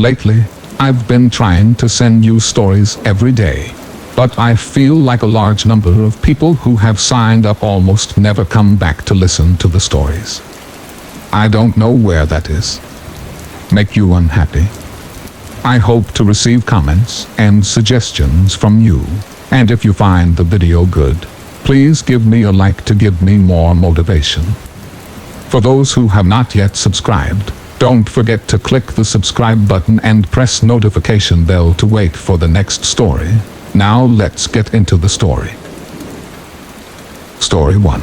Lately, I've been trying to send you stories every day, but I feel like a large number of people who have signed up almost never come back to listen to the stories. I don't know where that is. Make you unhappy? I hope to receive comments and suggestions from you, and if you find the video good, please give me a like to give me more motivation. For those who have not yet subscribed, don't forget to click the subscribe button and press notification bell to wait for the next story. Now let's get into the story. Story 1.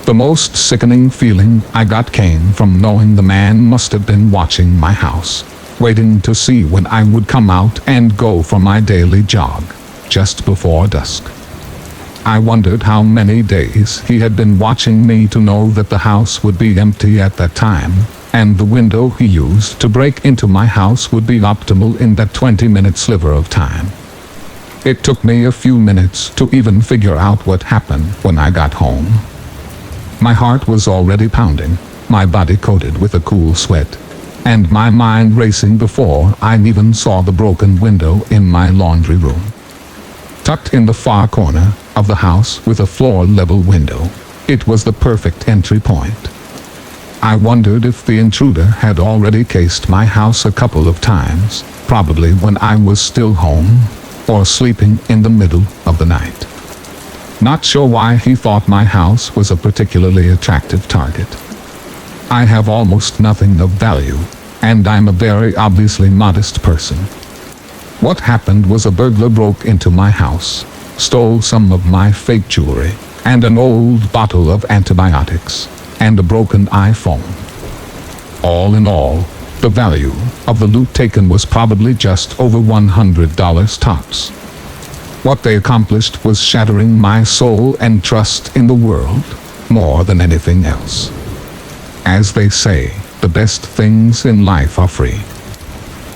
The most sickening feeling I got came from knowing the man must have been watching my house, waiting to see when I would come out and go for my daily jog, just before dusk. I wondered how many days he had been watching me to know that the house would be empty at that time, and the window he used to break into my house would be optimal in that 20-minute sliver of time. It took me a few minutes to even figure out what happened when I got home. My heart was already pounding, my body coated with a cool sweat, and my mind racing before I even saw the broken window in my laundry room. Tucked in the far corner of the house with a floor-level window, it was the perfect entry point. I wondered if the intruder had already cased my house a couple of times, probably when I was still home, or sleeping in the middle of the night. Not sure why he thought my house was a particularly attractive target. I have almost nothing of value, and I'm a very obviously modest person. What happened was a burglar broke into my house, stole some of my fake jewelry, and an old bottle of antibiotics, and a broken iPhone. All in all, the value of the loot taken was probably just over $100 tops. What they accomplished was shattering my soul and trust in the world, more than anything else. As they say, the best things in life are free.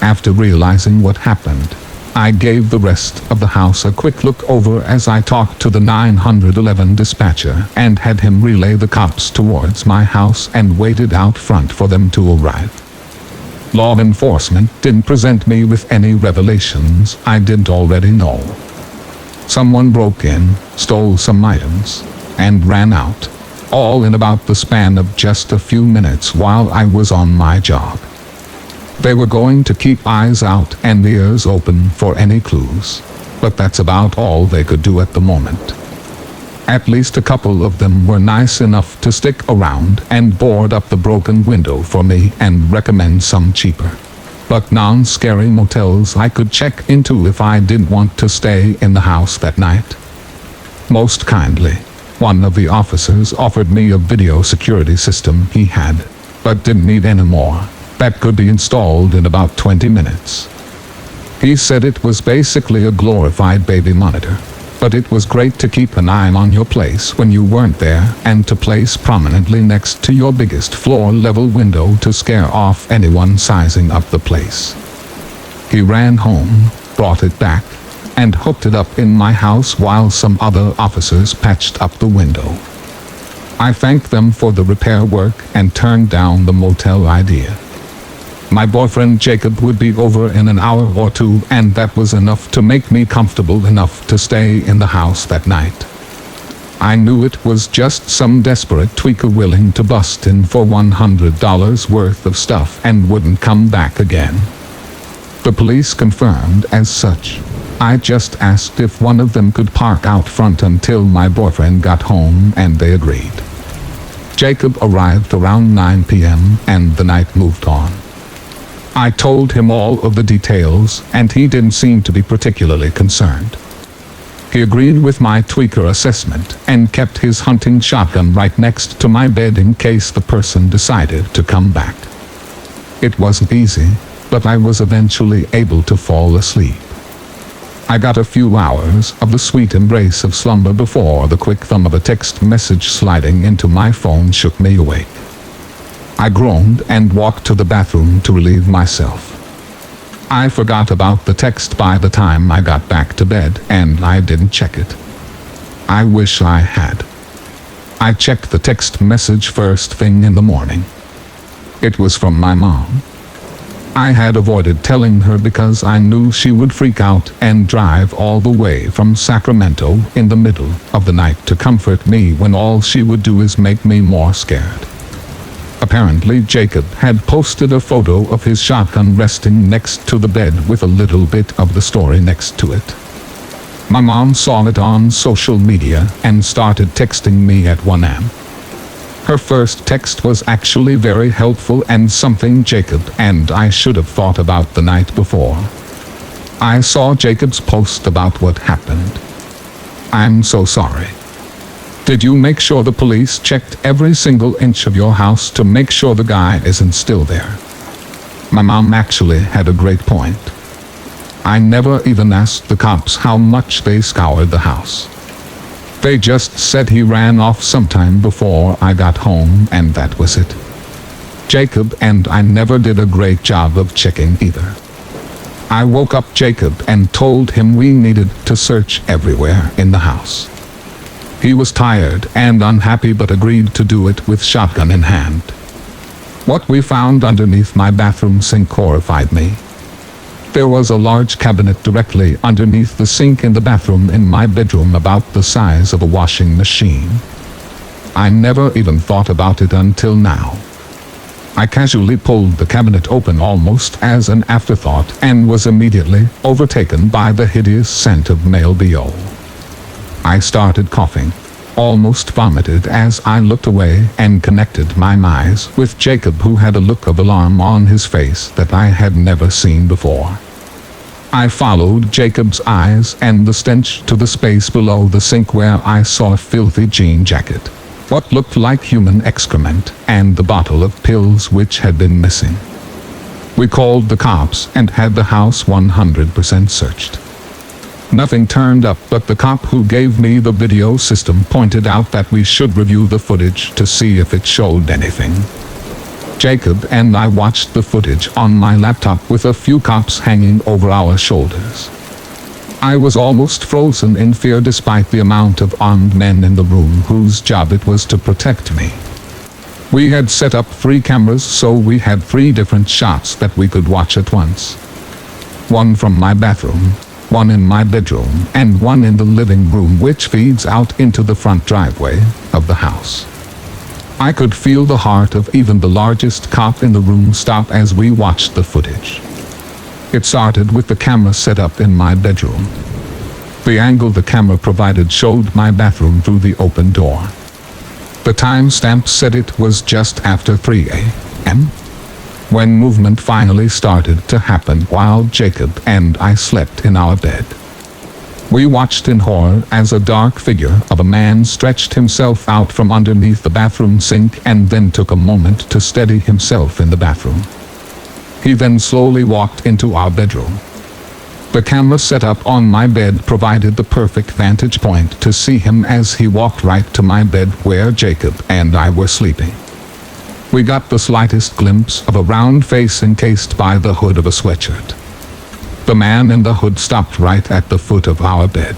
After realizing what happened, I gave the rest of the house a quick look over as I talked to the 911 dispatcher and had him relay the cops towards my house and waited out front for them to arrive. Law enforcement didn't present me with any revelations I didn't already know. Someone broke in, stole some items, and ran out, all in about the span of just a few minutes while I was on my jog. They were going to keep eyes out and ears open for any clues, but that's about all they could do at the moment. At least a couple of them were nice enough to stick around and board up the broken window for me and recommend some cheaper, but non-scary motels I could check into if I didn't want to stay in the house that night. Most kindly, one of the officers offered me a video security system he had, but didn't need any more, that could be installed in about 20 minutes. He said it was basically a glorified baby monitor, but it was great to keep an eye on your place when you weren't there and to place prominently next to your biggest floor-level window to scare off anyone sizing up the place. He ran home, brought it back, and hooked it up in my house while some other officers patched up the window. I thanked them for the repair work and turned down the motel idea. My boyfriend Jacob would be over in an hour or two, and that was enough to make me comfortable enough to stay in the house that night. I knew it was just some desperate tweaker willing to bust in for $100 worth of stuff and wouldn't come back again. The police confirmed as such. I just asked if one of them could park out front until my boyfriend got home, and they agreed. Jacob arrived around 9 p.m. and the night moved on. I told him all of the details, and he didn't seem to be particularly concerned. He agreed with my tweaker assessment and kept his hunting shotgun right next to my bed in case the person decided to come back. It wasn't easy, but I was eventually able to fall asleep. I got a few hours of the sweet embrace of slumber before the quick thumb of a text message sliding into my phone shook me awake. I groaned and walked to the bathroom to relieve myself. I forgot about the text by the time I got back to bed, and I didn't check it. I wish I had. I checked the text message first thing in the morning. It was from my mom. I had avoided telling her because I knew she would freak out and drive all the way from Sacramento in the middle of the night to comfort me when all she would do is make me more scared. Apparently Jacob had posted a photo of his shotgun resting next to the bed with a little bit of the story next to it. My mom saw it on social media and started texting me at 1 a.m. Her first text was actually very helpful and something Jacob and I should have thought about the night before. I saw Jacob's post about what happened. I'm so sorry. Did you make sure the police checked every single inch of your house to make sure the guy isn't still there? My mom actually had a great point. I never even asked the cops how much they scoured the house. They just said he ran off sometime before I got home and that was it. Jacob and I never did a great job of checking either. I woke up Jacob and told him we needed to search everywhere in the house. He was tired and unhappy but agreed to do it with shotgun in hand. What we found underneath my bathroom sink horrified me. There was a large cabinet directly underneath the sink in the bathroom in my bedroom about the size of a washing machine. I never even thought about it until now. I casually pulled the cabinet open almost as an afterthought and was immediately overtaken by the hideous scent of male BO. I started coughing, almost vomited as I looked away and connected my eyes with Jacob, who had a look of alarm on his face that I had never seen before. I followed Jacob's eyes and the stench to the space below the sink where I saw a filthy jean jacket, what looked like human excrement, and the bottle of pills which had been missing. We called the cops and had the house 100% searched. Nothing turned up, but the cop who gave me the video system pointed out that we should review the footage to see if it showed anything. Jacob and I watched the footage on my laptop with a few cops hanging over our shoulders. I was almost frozen in fear despite the amount of armed men in the room whose job it was to protect me. We had set up 3 cameras, so we had 3 different shots that we could watch at once. One from my bathroom, one in my bedroom, and one in the living room which feeds out into the front driveway of the house. I could feel the heart of even the largest cop in the room stop as we watched the footage. It started with the camera set up in my bedroom. The angle the camera provided showed my bathroom through the open door. The timestamp said it was just after 3 a.m. when movement finally started to happen while Jacob and I slept in our bed. We watched in horror as a dark figure of a man stretched himself out from underneath the bathroom sink and then took a moment to steady himself in the bathroom. He then slowly walked into our bedroom. The camera set up on my bed provided the perfect vantage point to see him as he walked right to my bed where Jacob and I were sleeping. We got the slightest glimpse of a round face encased by the hood of a sweatshirt. The man in the hood stopped right at the foot of our bed.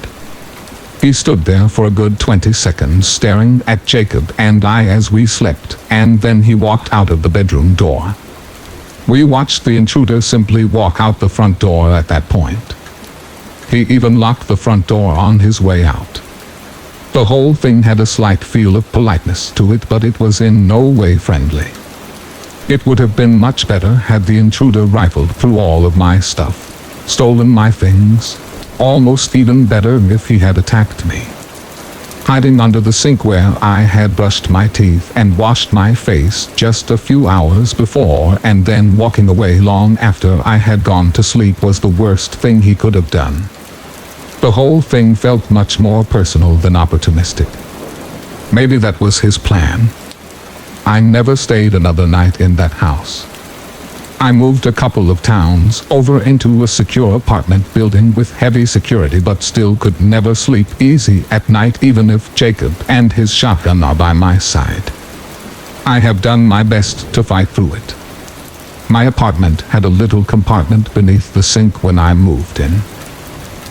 He stood there for a good 20 seconds staring at Jacob and I as we slept, and then he walked out of the bedroom door. We watched the intruder simply walk out the front door at that point. He even locked the front door on his way out. The whole thing had a slight feel of politeness to it, but it was in no way friendly. It would have been much better had the intruder rifled through all of my stuff, stolen my things, almost even better if he had attacked me. Hiding under the sink where I had brushed my teeth and washed my face just a few hours before and then walking away long after I had gone to sleep was the worst thing he could have done. The whole thing felt much more personal than opportunistic. Maybe that was his plan. I never stayed another night in that house. I moved a couple of towns over into a secure apartment building with heavy security, but still could never sleep easy at night even if Jacob and his shotgun are by my side. I have done my best to fight through it. My apartment had a little compartment beneath the sink when I moved in.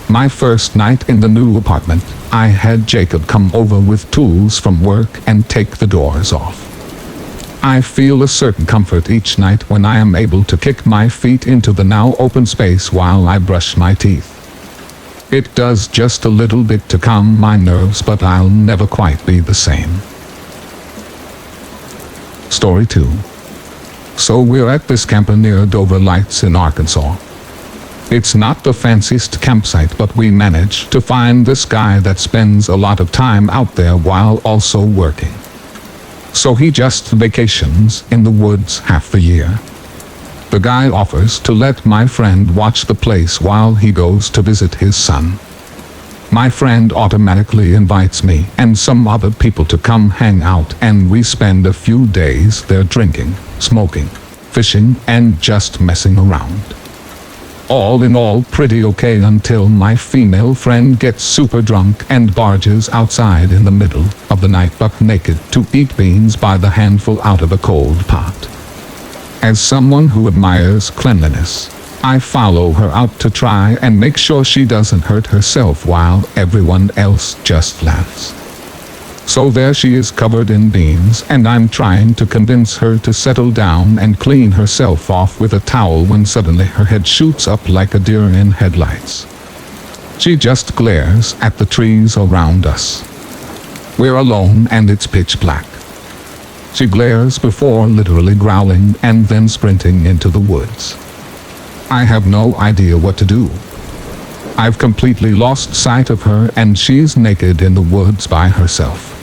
My first night in the new apartment, I had Jacob come over with tools from work and take the doors off. I feel a certain comfort each night when I am able to kick my feet into the now open space while I brush my teeth. It does just a little bit to calm my nerves, but I'll never quite be the same. Story 2. So we're at this camper near Dover Lights in Arkansas. It's not the fanciest campsite, but we managed to find this guy that spends a lot of time out there while also working. So he just vacations in the woods half the year. The guy offers to let my friend watch the place while he goes to visit his son. My friend automatically invites me and some other people to come hang out, and we spend a few days there drinking, smoking, fishing, and just messing around. All in all, pretty okay until my female friend gets super drunk and barges outside in the middle of the night buck naked to eat beans by the handful out of a cold pot. As someone who admires cleanliness, I follow her out to try and make sure she doesn't hurt herself while everyone else just laughs. So there she is covered in beans, and I'm trying to convince her to settle down and clean herself off with a towel when suddenly her head shoots up like a deer in headlights. She just glares at the trees around us. We're alone and it's pitch black. She glares before literally growling and then sprinting into the woods. I have no idea what to do. I've completely lost sight of her, and she's naked in the woods by herself.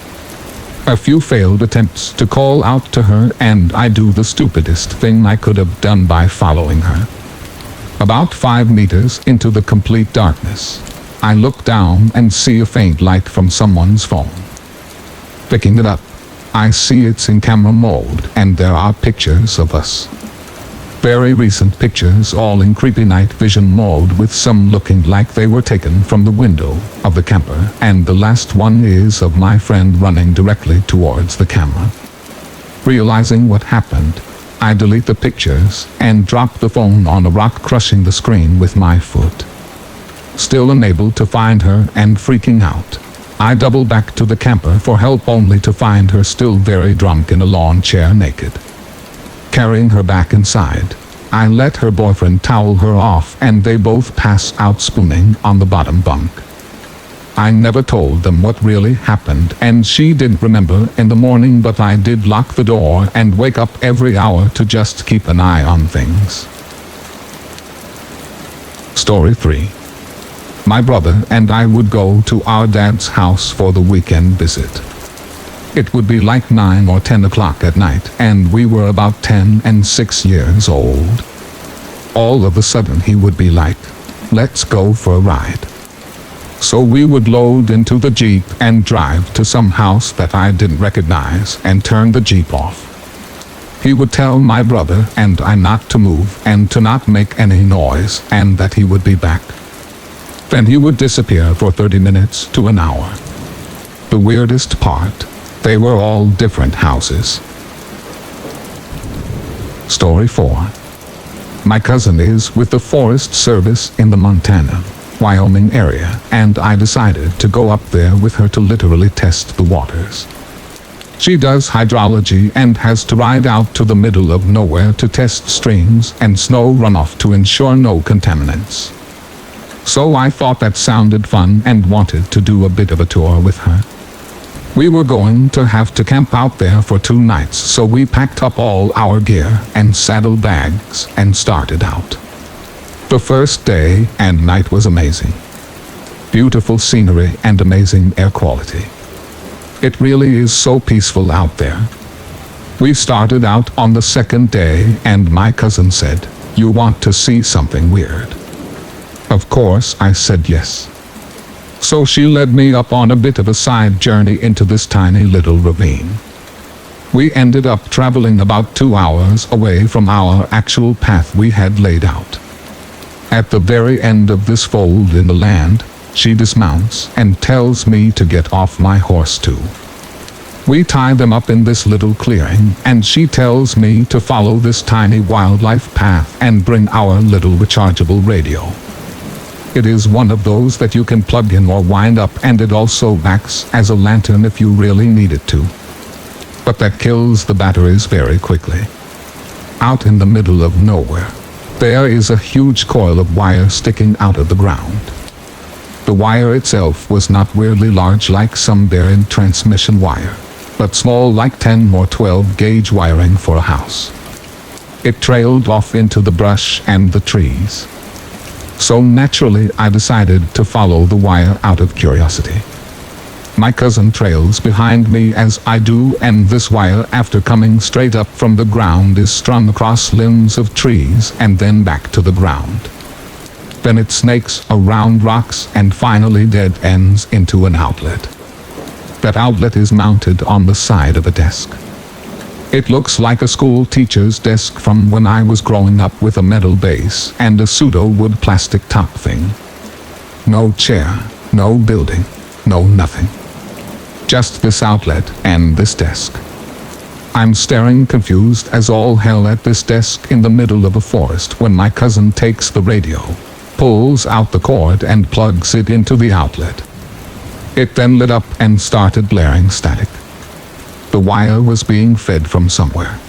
A few failed attempts to call out to her, and I do the stupidest thing I could have done by following her. About 5 meters into the complete darkness, I look down and see a faint light from someone's phone. Picking it up, I see it's in camera mode, and there are pictures of us. Very recent pictures, all in creepy night vision mode, with some looking like they were taken from the window of the camper, and the last one is of my friend running directly towards the camera. Realizing what happened, I delete the pictures and drop the phone on a rock, crushing the screen with my foot. Still unable to find her and freaking out, I double back to the camper for help, only to find her still very drunk in a lawn chair naked. Carrying her back inside, I let her boyfriend towel her off, and they both pass out spooning on the bottom bunk. I never told them what really happened, and she didn't remember in the morning, but I did lock the door and wake up every hour to just keep an eye on things. Story 3. My brother and I would go to our dad's house for the weekend visit. It would be like 9 or 10 o'clock at night, and we were about 10 and 6 years old. All of a sudden he would be like, "Let's go for a ride." So we would load into the Jeep and drive to some house that I didn't recognize and turn the Jeep off. He would tell my brother and I not to move and to not make any noise, and that he would be back. Then he would disappear for 30 minutes to an hour. The weirdest part, they were all different houses. Story 4. My cousin is with the Forest Service in the Montana, Wyoming area, and I decided to go up there with her to literally test the waters. She does hydrology and has to ride out to the middle of nowhere to test streams and snow runoff to ensure no contaminants. So I thought that sounded fun and wanted to do a bit of a tour with her. We were going to have to camp out there for 2 nights, so we packed up all our gear and saddlebags and started out. The first day and night was amazing. Beautiful scenery and amazing air quality. It really is so peaceful out there. We started out on the second day, and my cousin said, "You want to see something weird?" Of course, I said yes. So she led me up on a bit of a side journey into this tiny little ravine. We ended up traveling about 2 hours away from our actual path we had laid out. At the very end of this fold in the land, she dismounts and tells me to get off my horse too. We tie them up in this little clearing, and she tells me to follow this tiny wildlife path and bring our little rechargeable radio. It is one of those that you can plug in or wind up, and it also acts as a lantern if you really need it to. but that kills the batteries very quickly. Out in the middle of nowhere, there is a huge coil of wire sticking out of the ground. The wire itself was not weirdly large like some buried transmission wire, but small like 10 or 12 gauge wiring for a house. It trailed off into the brush and the trees. So naturally I decided to follow the wire out of curiosity. My cousin trails behind me as I do, and this wire, after coming straight up from the ground, is strung across limbs of trees and then back to the ground. Then it snakes around rocks and finally dead ends into an outlet. That outlet is mounted on the side of a desk. It looks like a school teacher's desk from when I was growing up, with a metal base and a pseudo-wood plastic top thing. No chair, no building, no nothing. Just this outlet and this desk. I'm staring confused as all hell at this desk in the middle of a forest when my cousin takes the radio, pulls out the cord and plugs it into the outlet. It then lit up and started blaring static. The wire was being fed from somewhere.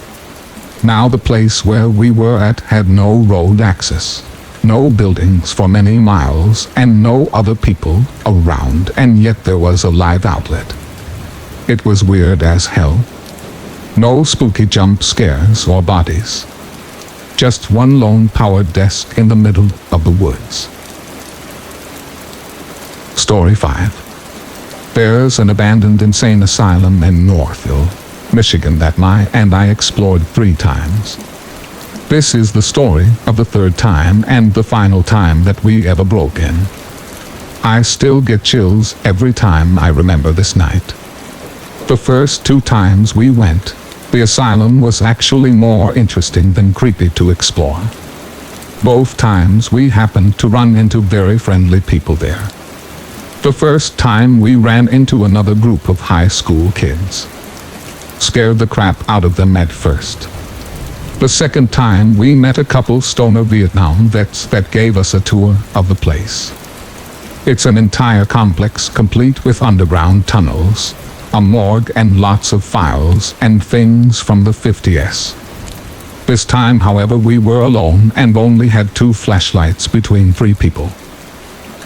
Now the place where we were at had no road access, no buildings for many miles, and no other people around, and yet there was a live outlet. It was weird as hell. No spooky jump scares or bodies. Just one lone powered desk in the middle of the woods. Story 5. There's an abandoned insane asylum in Northville, Michigan that I explored 3 times. This is the story of the 3rd time and the final time that we ever broke in. I still get chills every time I remember this night. The first 2 times we went, the asylum was actually more interesting than creepy to explore. Both times we happened to run into very friendly people there. The first time we ran into another group of high school kids. Scared the crap out of them at first. The second time we met a couple stoner Vietnam vets that gave us a tour of the place. It's an entire complex complete with underground tunnels, a morgue and lots of files and things from the 50s. This time, however, we were alone and only had 2 flashlights between 3 people.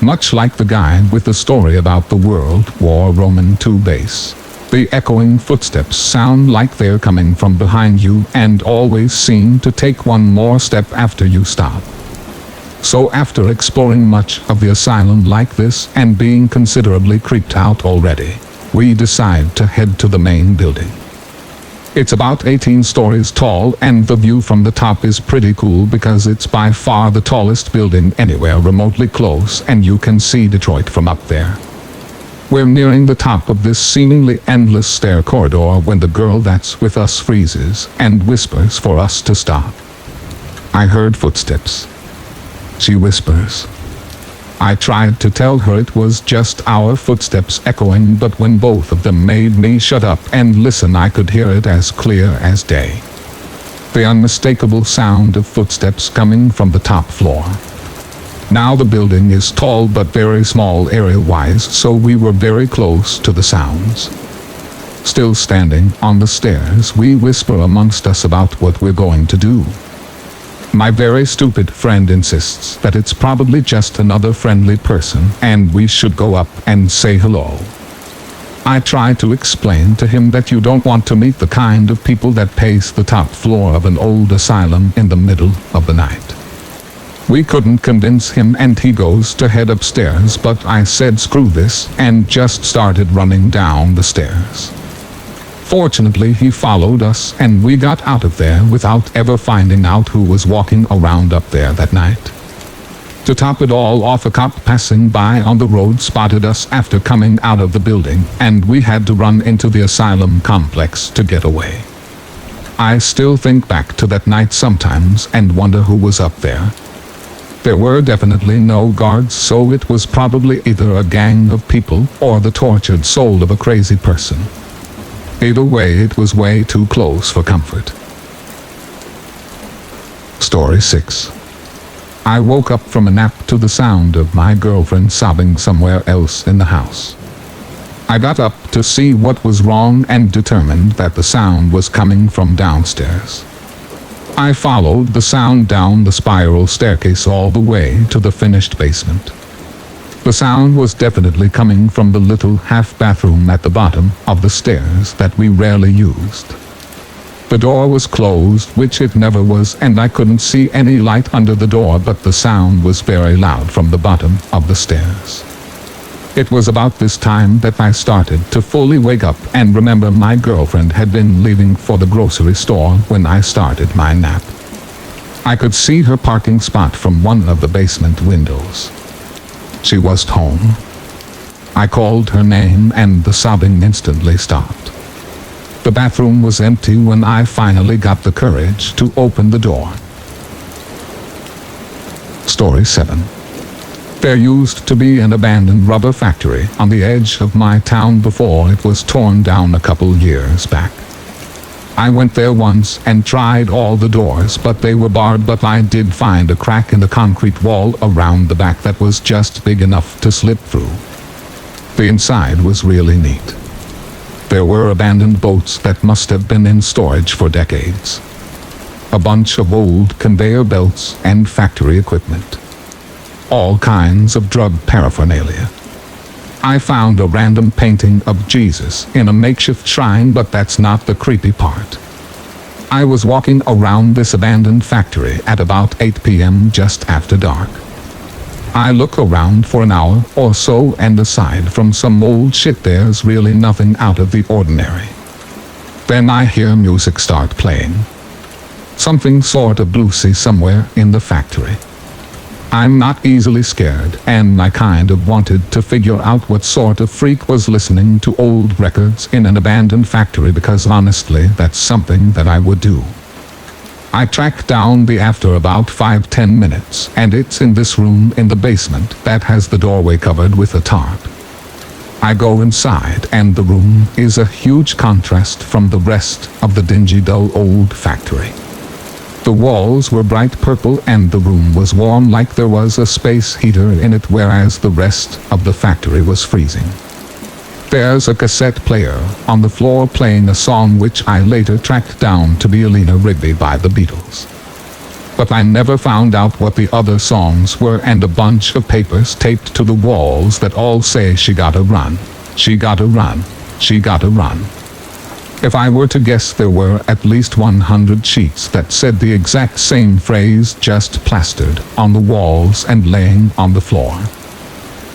Much like the guy with the story about the World War Roman II base, the echoing footsteps sound like they're coming from behind you and always seem to take one more step after you stop. So after exploring much of the asylum like this and being considerably creeped out already, we decide to head to the main building. It's about 18 stories tall, and the view from the top is pretty cool because it's by far the tallest building anywhere remotely close, and you can see Detroit from up there. We're nearing the top of this seemingly endless stair corridor when the girl that's with us freezes and whispers for us to stop. I heard footsteps. She whispers. I tried to tell her it was just our footsteps echoing, but when both of them made me shut up and listen, I could hear it as clear as day. The unmistakable sound of footsteps coming from the top floor. Now the building is tall but very small area-wise, so we were very close to the sounds. Still standing on the stairs, we whisper amongst us about what we're going to do. My very stupid friend insists that it's probably just another friendly person and we should go up and say hello. I try to explain to him that you don't want to meet the kind of people that pace the top floor of an old asylum in the middle of the night. We couldn't convince him and he goes to head upstairs, but I said screw this and just started running down the stairs. Fortunately, he followed us and we got out of there without ever finding out who was walking around up there that night. To top it all off, a cop passing by on the road spotted us after coming out of the building, and we had to run into the asylum complex to get away. I still think back to that night sometimes and wonder who was up there. There were definitely no guards, so it was probably either a gang of people or the tortured soul of a crazy person. Either way, it was way too close for comfort. Story 6. I woke up from a nap to the sound of my girlfriend sobbing somewhere else in the house. I got up to see what was wrong and determined that the sound was coming from downstairs. I followed the sound down the spiral staircase all the way to the finished basement. The sound was definitely coming from the little half-bathroom at the bottom of the stairs that we rarely used. The door was closed, which it never was, and I couldn't see any light under the door, but the sound was very loud from the bottom of the stairs. It was about this time that I started to fully wake up and remember my girlfriend had been leaving for the grocery store when I started my nap. I could see her parking spot from one of the basement windows. She was home. I called her name and the sobbing instantly stopped. The bathroom was empty when I finally got the courage to open the door. Story 7. There used to be an abandoned rubber factory on the edge of my town before it was torn down a couple years back. I went there once and tried all the doors, but they were barred, but I did find a crack in the concrete wall around the back that was just big enough to slip through. The inside was really neat. There were abandoned boats that must have been in storage for decades. A bunch of old conveyor belts and factory equipment. All kinds of drug paraphernalia. I found a random painting of Jesus in a makeshift shrine, but that's not the creepy part. I was walking around this abandoned factory at about 8 p.m. just after dark. I look around for an hour or so, and aside from some old shit, there's really nothing out of the ordinary. Then I hear music start playing. Something sort of bluesy somewhere in the factory. I'm not easily scared, and I kind of wanted to figure out what sort of freak was listening to old records in an abandoned factory, because honestly, that's something that I would do. I tracked down the after about 5-10 minutes, and it's in this room in the basement that has the doorway covered with a tarp. I go inside, and the room is a huge contrast from the rest of the dingy, dull old factory. The walls were bright purple and the room was warm like there was a space heater in it, whereas the rest of the factory was freezing. There's a cassette player on the floor playing a song which I later tracked down to be Eleanor Rigby by the Beatles. But I never found out what the other songs were, and a bunch of papers taped to the walls that all say "She gotta run, she gotta run, she gotta run." If I were to guess, there were at least 100 sheets that said the exact same phrase, just plastered on the walls and laying on the floor.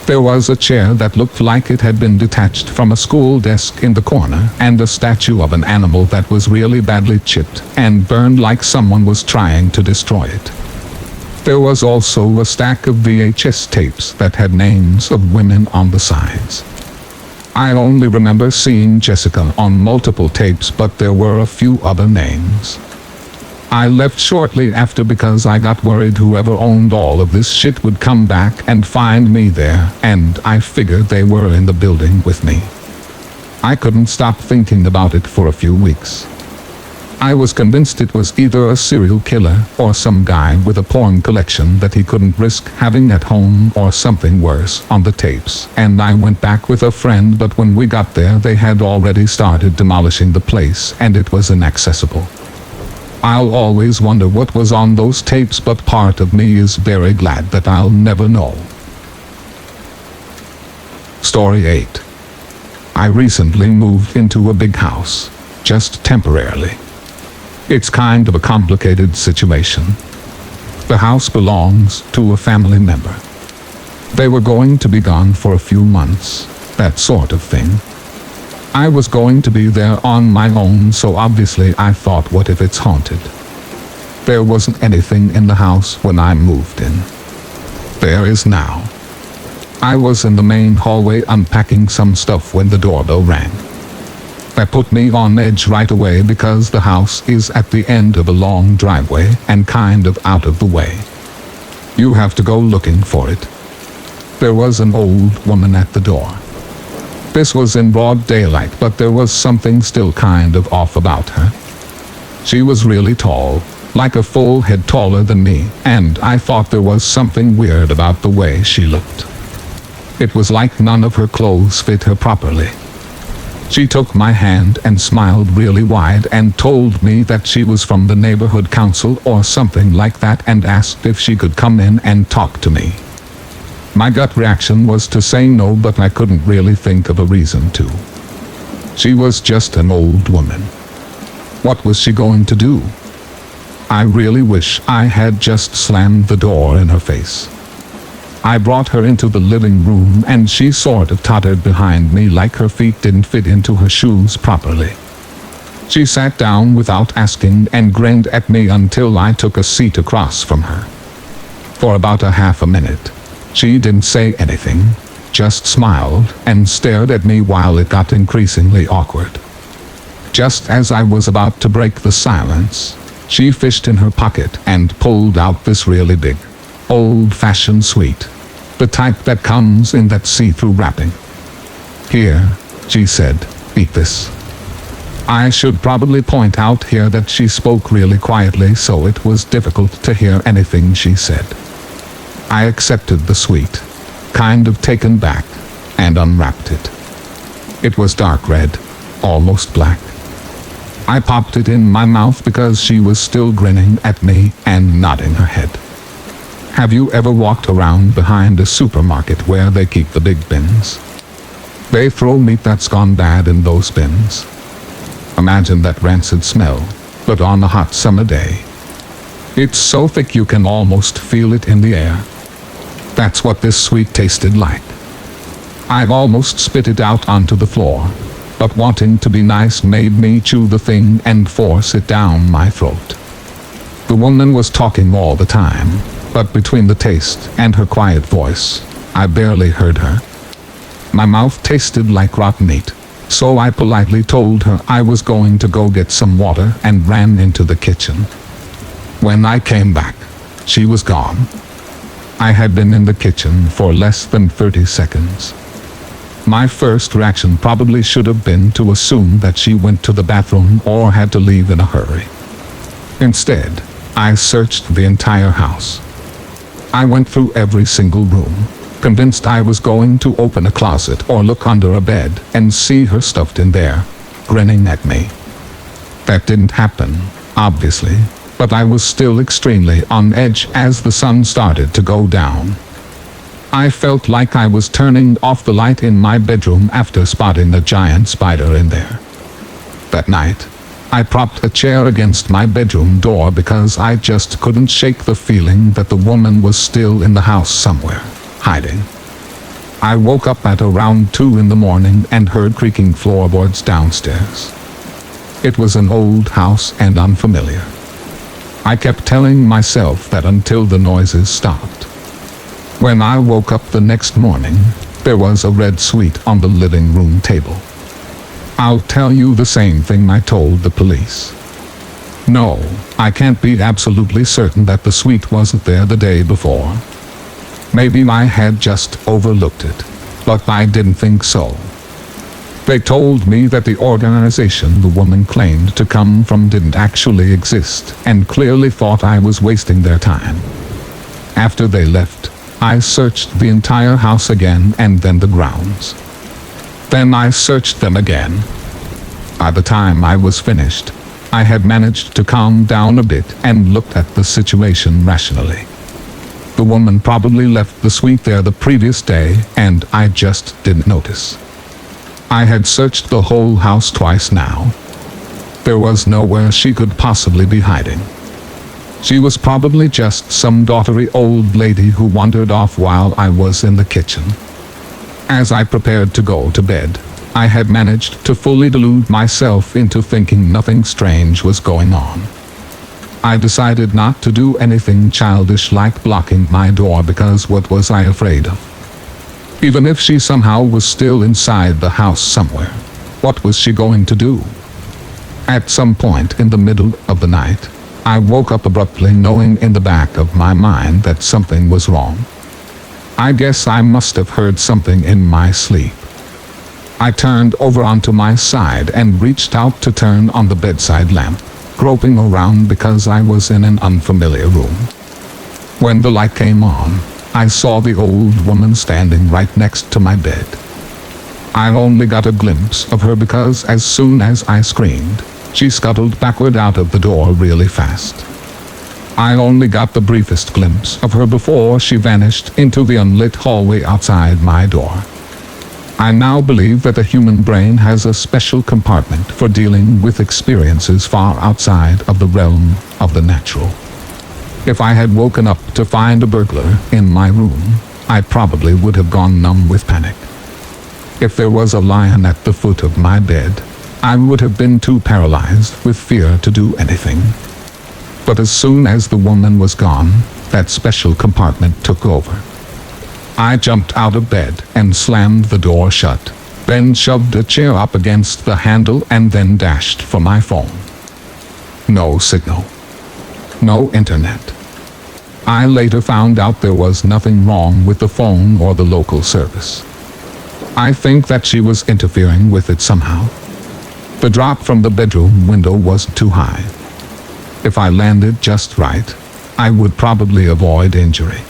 There was a chair that looked like it had been detached from a school desk in the corner, and a statue of an animal that was really badly chipped and burned like someone was trying to destroy it. There was also a stack of VHS tapes that had names of women on the sides. I only remember seeing Jessica on multiple tapes, but there were a few other names. I left shortly after because I got worried whoever owned all of this shit would come back and find me there, and I figured they were in the building with me. I couldn't stop thinking about it for a few weeks. I was convinced it was either a serial killer or some guy with a porn collection that he couldn't risk having at home, or something worse on the tapes, and I went back with a friend, but when we got there they had already started demolishing the place and it was inaccessible. I'll always wonder what was on those tapes, but part of me is very glad that I'll never know. Story 8. I recently moved into a big house, just temporarily. It's kind of a complicated situation. The house belongs to a family member. They were going to be gone for a few months, that sort of thing. I was going to be there on my own, so obviously I thought, what if it's haunted? There wasn't anything in the house when I moved in. There is now. I was in the main hallway unpacking some stuff when the doorbell rang. That put me on edge right away because the house is at the end of a long driveway and kind of out of the way. You have to go looking for it. There was an old woman at the door. This was in broad daylight, but there was something still kind of off about her. She was really tall, like a full head taller than me, and I thought there was something weird about the way she looked. It was like none of her clothes fit her properly. She took my hand and smiled really wide and told me that she was from the neighborhood council or something like that and asked if she could come in and talk to me. My gut reaction was to say no, but I couldn't really think of a reason to. She was just an old woman. What was she going to do? I really wish I had just slammed the door in her face. I brought her into the living room and she sort of tottered behind me like her feet didn't fit into her shoes properly. She sat down without asking and grinned at me until I took a seat across from her. For about a half a minute, she didn't say anything, just smiled and stared at me while it got increasingly awkward. Just as I was about to break the silence, she fished in her pocket and pulled out this really big, old-fashioned sweet. The type that comes in that see-through wrapping. "Here," she said, "eat this." I should probably point out here that she spoke really quietly, so it was difficult to hear anything she said. I accepted the sweet, kind of taken back, and unwrapped it. It was dark red, almost black. I popped it in my mouth because she was still grinning at me and nodding her head. Have you ever walked around behind a supermarket where they keep the big bins? They throw meat that's gone bad in those bins. Imagine that rancid smell, but on a hot summer day. It's so thick you can almost feel it in the air. That's what this sweet tasted like. I've almost spit it out onto the floor, but wanting to be nice made me chew the thing and force it down my throat. The woman was talking all the time, but between the taste and her quiet voice, I barely heard her. My mouth tasted like rotten meat, so I politely told her I was going to go get some water and ran into the kitchen. When I came back, she was gone. I had been in the kitchen for less than 30 seconds. My first reaction probably should have been to assume that she went to the bathroom or had to leave in a hurry. Instead, I searched the entire house. I went through every single room, convinced I was going to open a closet or look under a bed and see her stuffed in there, grinning at me. That didn't happen, obviously, but I was still extremely on edge as the sun started to go down. I felt like I was turning off the light in my bedroom after spotting a giant spider in there. That night, I propped a chair against my bedroom door because I just couldn't shake the feeling that the woman was still in the house somewhere, hiding. I woke up at around 2 in the morning and heard creaking floorboards downstairs. It was an old house and unfamiliar. I kept telling myself that until the noises stopped. When I woke up the next morning, there was a red sweet on the living room table. I'll tell you the same thing I told the police. No, I can't be absolutely certain that the sweet wasn't there the day before. Maybe I had just overlooked it, but I didn't think so. They told me that the organization the woman claimed to come from didn't actually exist and clearly thought I was wasting their time. After they left, I searched the entire house again and then the grounds. Then I searched them again. By the time I was finished, I had managed to calm down a bit and looked at the situation rationally. The woman probably left the sweet there the previous day and I just didn't notice. I had searched the whole house twice now. There was nowhere she could possibly be hiding. She was probably just some daughtery old lady who wandered off while I was in the kitchen. As I prepared to go to bed, I had managed to fully delude myself into thinking nothing strange was going on. I decided not to do anything childish like blocking my door because what was I afraid of? Even if she somehow was still inside the house somewhere, what was she going to do? At some point in the middle of the night, I woke up abruptly knowing in the back of my mind that something was wrong. I guess I must have heard something in my sleep. I turned over onto my side and reached out to turn on the bedside lamp, groping around because I was in an unfamiliar room. When the light came on, I saw the old woman standing right next to my bed. I only got a glimpse of her because as soon as I screamed, she scuttled backward out of the door really fast. I only got the briefest glimpse of her before she vanished into the unlit hallway outside my door. I now believe that the human brain has a special compartment for dealing with experiences far outside of the realm of the natural. If I had woken up to find a burglar in my room, I probably would have gone numb with panic. If there was a lion at the foot of my bed, I would have been too paralyzed with fear to do anything. But as soon as the woman was gone, that special compartment took over. I jumped out of bed and slammed the door shut, then shoved a chair up against the handle and then dashed for my phone. No signal. No internet. I later found out there was nothing wrong with the phone or the local service. I think that she was interfering with it somehow. The drop from the bedroom window was too high. If I landed just right, I would probably avoid injury.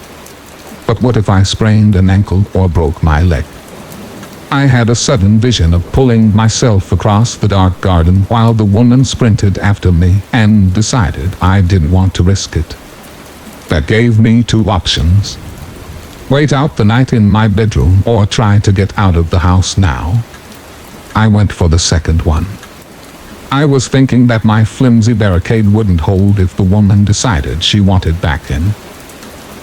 But what if I sprained an ankle or broke my leg? I had a sudden vision of pulling myself across the dark garden while the woman sprinted after me and decided I didn't want to risk it. That gave me two options. Wait out the night in my bedroom or try to get out of the house now. I went for the second one. I was thinking that my flimsy barricade wouldn't hold if the woman decided she wanted back in.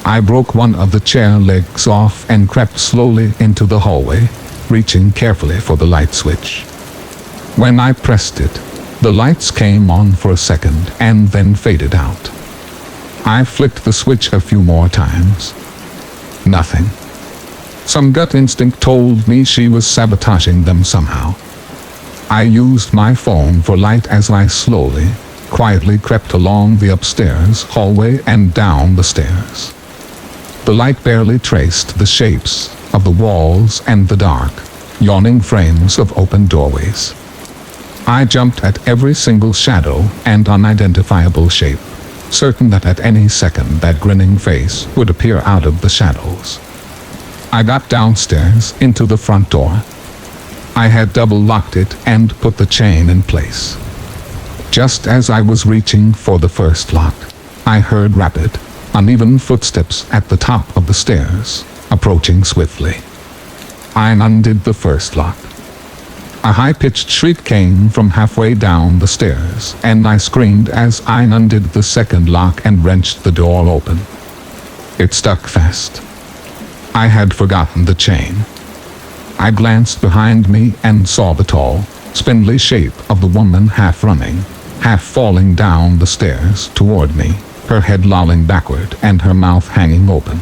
I broke one of the chair legs off and crept slowly into the hallway, reaching carefully for the light switch. When I pressed it, the lights came on for a second and then faded out. I flicked the switch a few more times. Nothing. Some gut instinct told me she was sabotaging them somehow. I used my phone for light as I slowly, quietly crept along the upstairs hallway and down the stairs. The light barely traced the shapes of the walls and the dark, yawning frames of open doorways. I jumped at every single shadow and unidentifiable shape, certain that at any second that grinning face would appear out of the shadows. I got downstairs into the front door. I had double-locked it and put the chain in place. Just as I was reaching for the first lock, I heard rapid, uneven footsteps at the top of the stairs, approaching swiftly. I undid the first lock. A high-pitched shriek came from halfway down the stairs, and I screamed as I undid the second lock and wrenched the door open. It stuck fast. I had forgotten the chain. I glanced behind me and saw the tall, spindly shape of the woman half running, half falling down the stairs toward me, her head lolling backward and her mouth hanging open.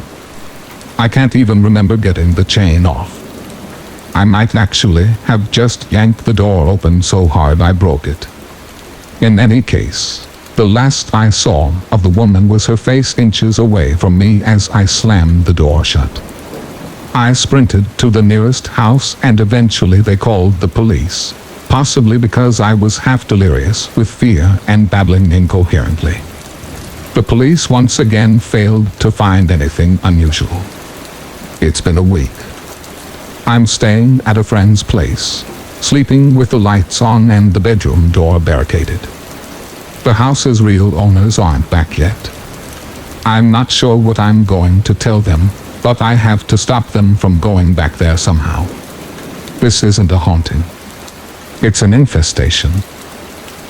I can't even remember getting the chain off. I might actually have just yanked the door open so hard I broke it. In any case, the last I saw of the woman was her face inches away from me as I slammed the door shut. I sprinted to the nearest house and eventually they called the police, possibly because I was half delirious with fear and babbling incoherently. The police once again failed to find anything unusual. It's been a week. I'm staying at a friend's place, sleeping with the lights on and the bedroom door barricaded. The house's real owners aren't back yet. I'm not sure what I'm going to tell them, but I have to stop them from going back there somehow. This isn't a haunting. It's an infestation.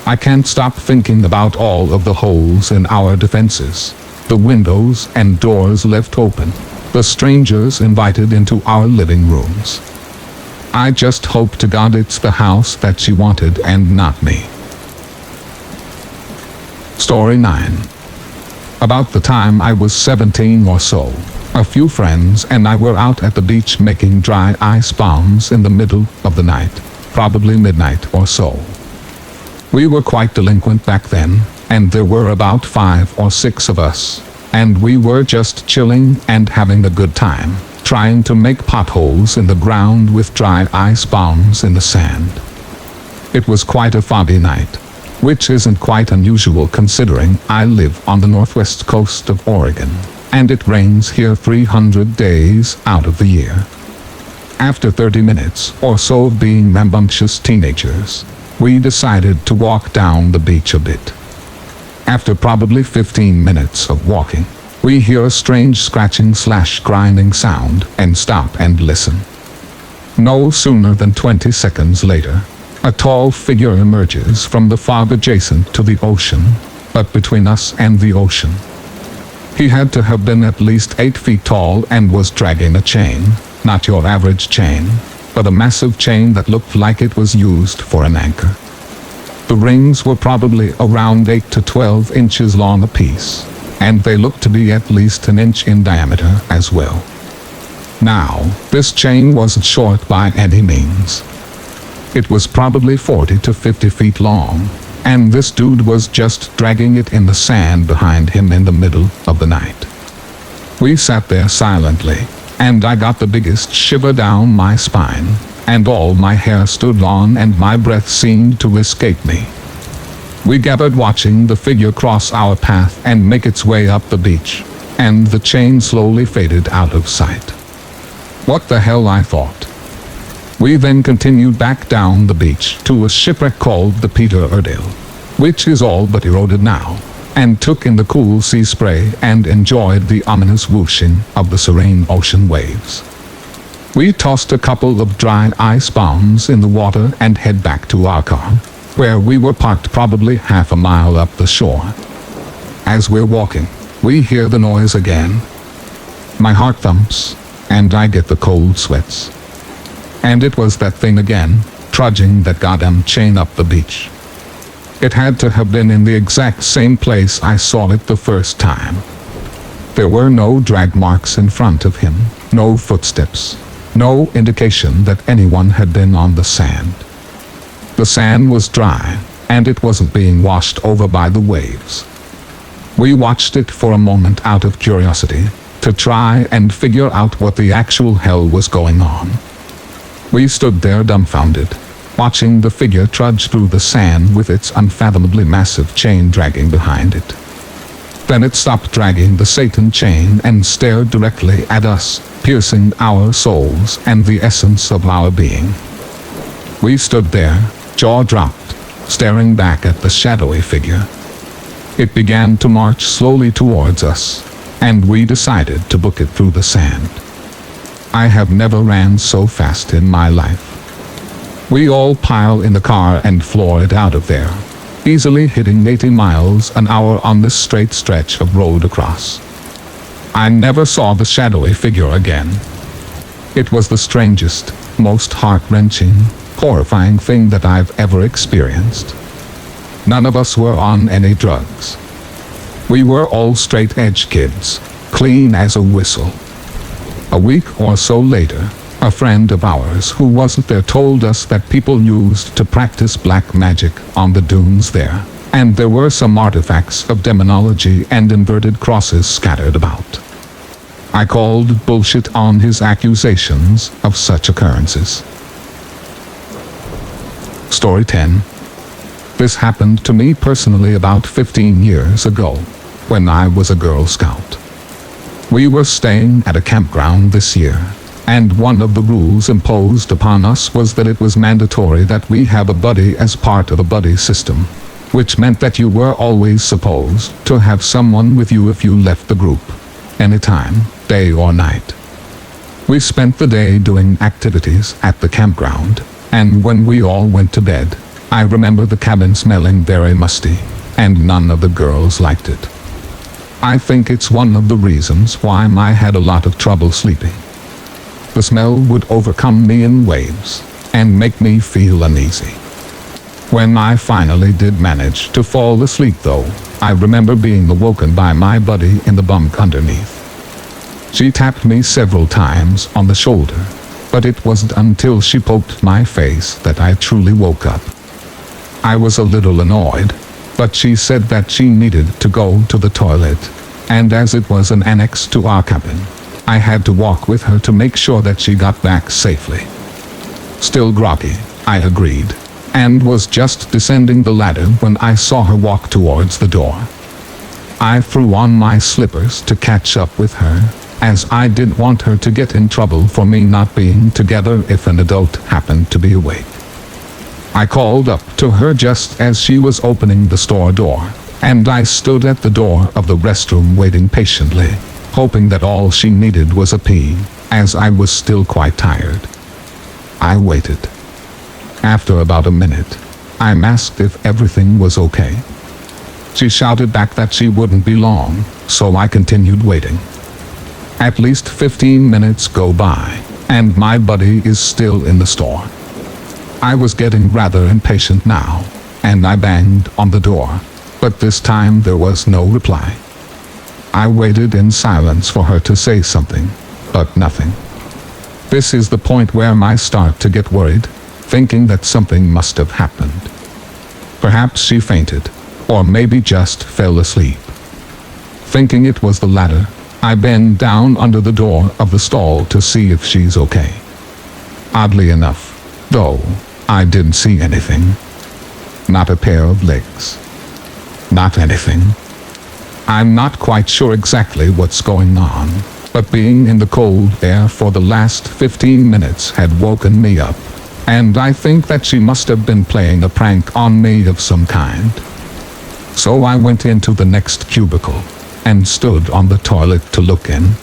I can't stop thinking about all of the holes in our defenses, the windows and doors left open, the strangers invited into our living rooms. I just hope to God it's the house that she wanted and not me. Story 9. About the time I was 17 or so, a few friends and I were out at the beach making dry ice bombs in the middle of the night, probably midnight or so. We were quite delinquent back then, and there were about 5 or 6 of us, and we were just chilling and having a good time, trying to make potholes in the ground with dry ice bombs in the sand. It was quite a foggy night, which isn't quite unusual considering I live on the northwest coast of Oregon, and it rains here 300 days out of the year. After 30 minutes or so of being rambunctious teenagers, we decided to walk down the beach a bit. After probably 15 minutes of walking, we hear a strange scratching/grinding sound and stop and listen. No sooner than 20 seconds later, a tall figure emerges from the fog adjacent to the ocean, but between us and the ocean. He had to have been at least 8 feet tall and was dragging a chain, not your average chain, but a massive chain that looked like it was used for an anchor. The rings were probably around 8 to 12 inches long apiece, and they looked to be at least an inch in diameter as well. Now, this chain wasn't short by any means. It was probably 40 to 50 feet long, and this dude was just dragging it in the sand behind him in the middle of the night. We sat there silently, and I got the biggest shiver down my spine, and all my hair stood on and my breath seemed to escape me. We gathered watching the figure cross our path and make its way up the beach, and the chain slowly faded out of sight. What the hell, I thought. We then continued back down the beach to a shipwreck called the Peter Erdale, which is all but eroded now, and took in the cool sea spray and enjoyed the ominous whooshing of the serene ocean waves. We tossed a couple of dry ice bombs in the water and head back to our car, where we were parked probably half a mile up the shore. As we're walking, we hear the noise again. My heart thumps, and I get the cold sweats. And it was that thing again, trudging that goddamn chain up the beach. It had to have been in the exact same place I saw it the first time. There were no drag marks in front of him, no footsteps, no indication that anyone had been on the sand. The sand was dry, and it wasn't being washed over by the waves. We watched it for a moment out of curiosity, to try and figure out what the actual hell was going on. We stood there dumbfounded, watching the figure trudge through the sand with its unfathomably massive chain dragging behind it. Then it stopped dragging the Satan chain and stared directly at us, piercing our souls and the essence of our being. We stood there, jaw dropped, staring back at the shadowy figure. It began to march slowly towards us, and we decided to book it through the sand. I have never ran so fast in my life. We all pile in the car and floor it out of there, easily hitting 80 miles an hour on this straight stretch of road across. I never saw the shadowy figure again. It was the strangest, most heart-wrenching, horrifying thing that I've ever experienced. None of us were on any drugs. We were all straight-edge kids, clean as a whistle. A week or so later, a friend of ours who wasn't there told us that people used to practice black magic on the dunes there, and there were some artifacts of demonology and inverted crosses scattered about. I called bullshit on his accusations of such occurrences. Story 10. This happened to me personally about 15 years ago, when I was a Girl Scout. We were staying at a campground this year, and one of the rules imposed upon us was that it was mandatory that we have a buddy as part of a buddy system, which meant that you were always supposed to have someone with you if you left the group, anytime, day or night. We spent the day doing activities at the campground, and when we all went to bed, I remember the cabin smelling very musty, and none of the girls liked it. I think it's one of the reasons why I had a lot of trouble sleeping. The smell would overcome me in waves, and make me feel uneasy. When I finally did manage to fall asleep though, I remember being awoken by my buddy in the bunk underneath. She tapped me several times on the shoulder, but it wasn't until she poked my face that I truly woke up. I was a little annoyed, but she said that she needed to go to the toilet, and as it was an annex to our cabin, I had to walk with her to make sure that she got back safely. Still groggy, I agreed, and was just descending the ladder when I saw her walk towards the door. I threw on my slippers to catch up with her, as I didn't want her to get in trouble for me not being together if an adult happened to be awake. I called up to her just as she was opening the store door, and I stood at the door of the restroom waiting patiently, hoping that all she needed was a pee, as I was still quite tired. I waited. After about a minute, I asked if everything was okay. She shouted back that she wouldn't be long, so I continued waiting. At least 15 minutes go by, and my buddy is still in the store. I was getting rather impatient now, and I banged on the door, but this time there was no reply. I waited in silence for her to say something, but nothing. This is the point where I start to get worried, thinking that something must have happened. Perhaps she fainted, or maybe just fell asleep. Thinking it was the latter, I bend down under the door of the stall to see if she's okay. Oddly enough, though, I didn't see anything. Not a pair of legs. Not anything. I'm not quite sure exactly what's going on, but being in the cold air for the last 15 minutes had woken me up, and I think that she must have been playing a prank on me of some kind. So I went into the next cubicle and stood on the toilet to look in.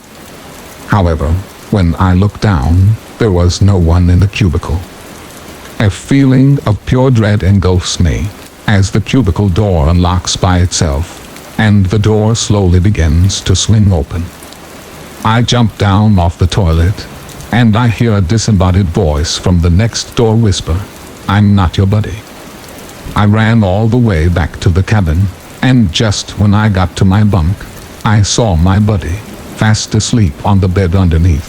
However, when I looked down, there was no one in the cubicle. A feeling of pure dread engulfs me as the cubicle door unlocks by itself, and the door slowly begins to swing open. I jump down off the toilet, and I hear a disembodied voice from the next door whisper, "I'm not your buddy." I ran all the way back to the cabin, and just when I got to my bunk, I saw my buddy, fast asleep on the bed underneath.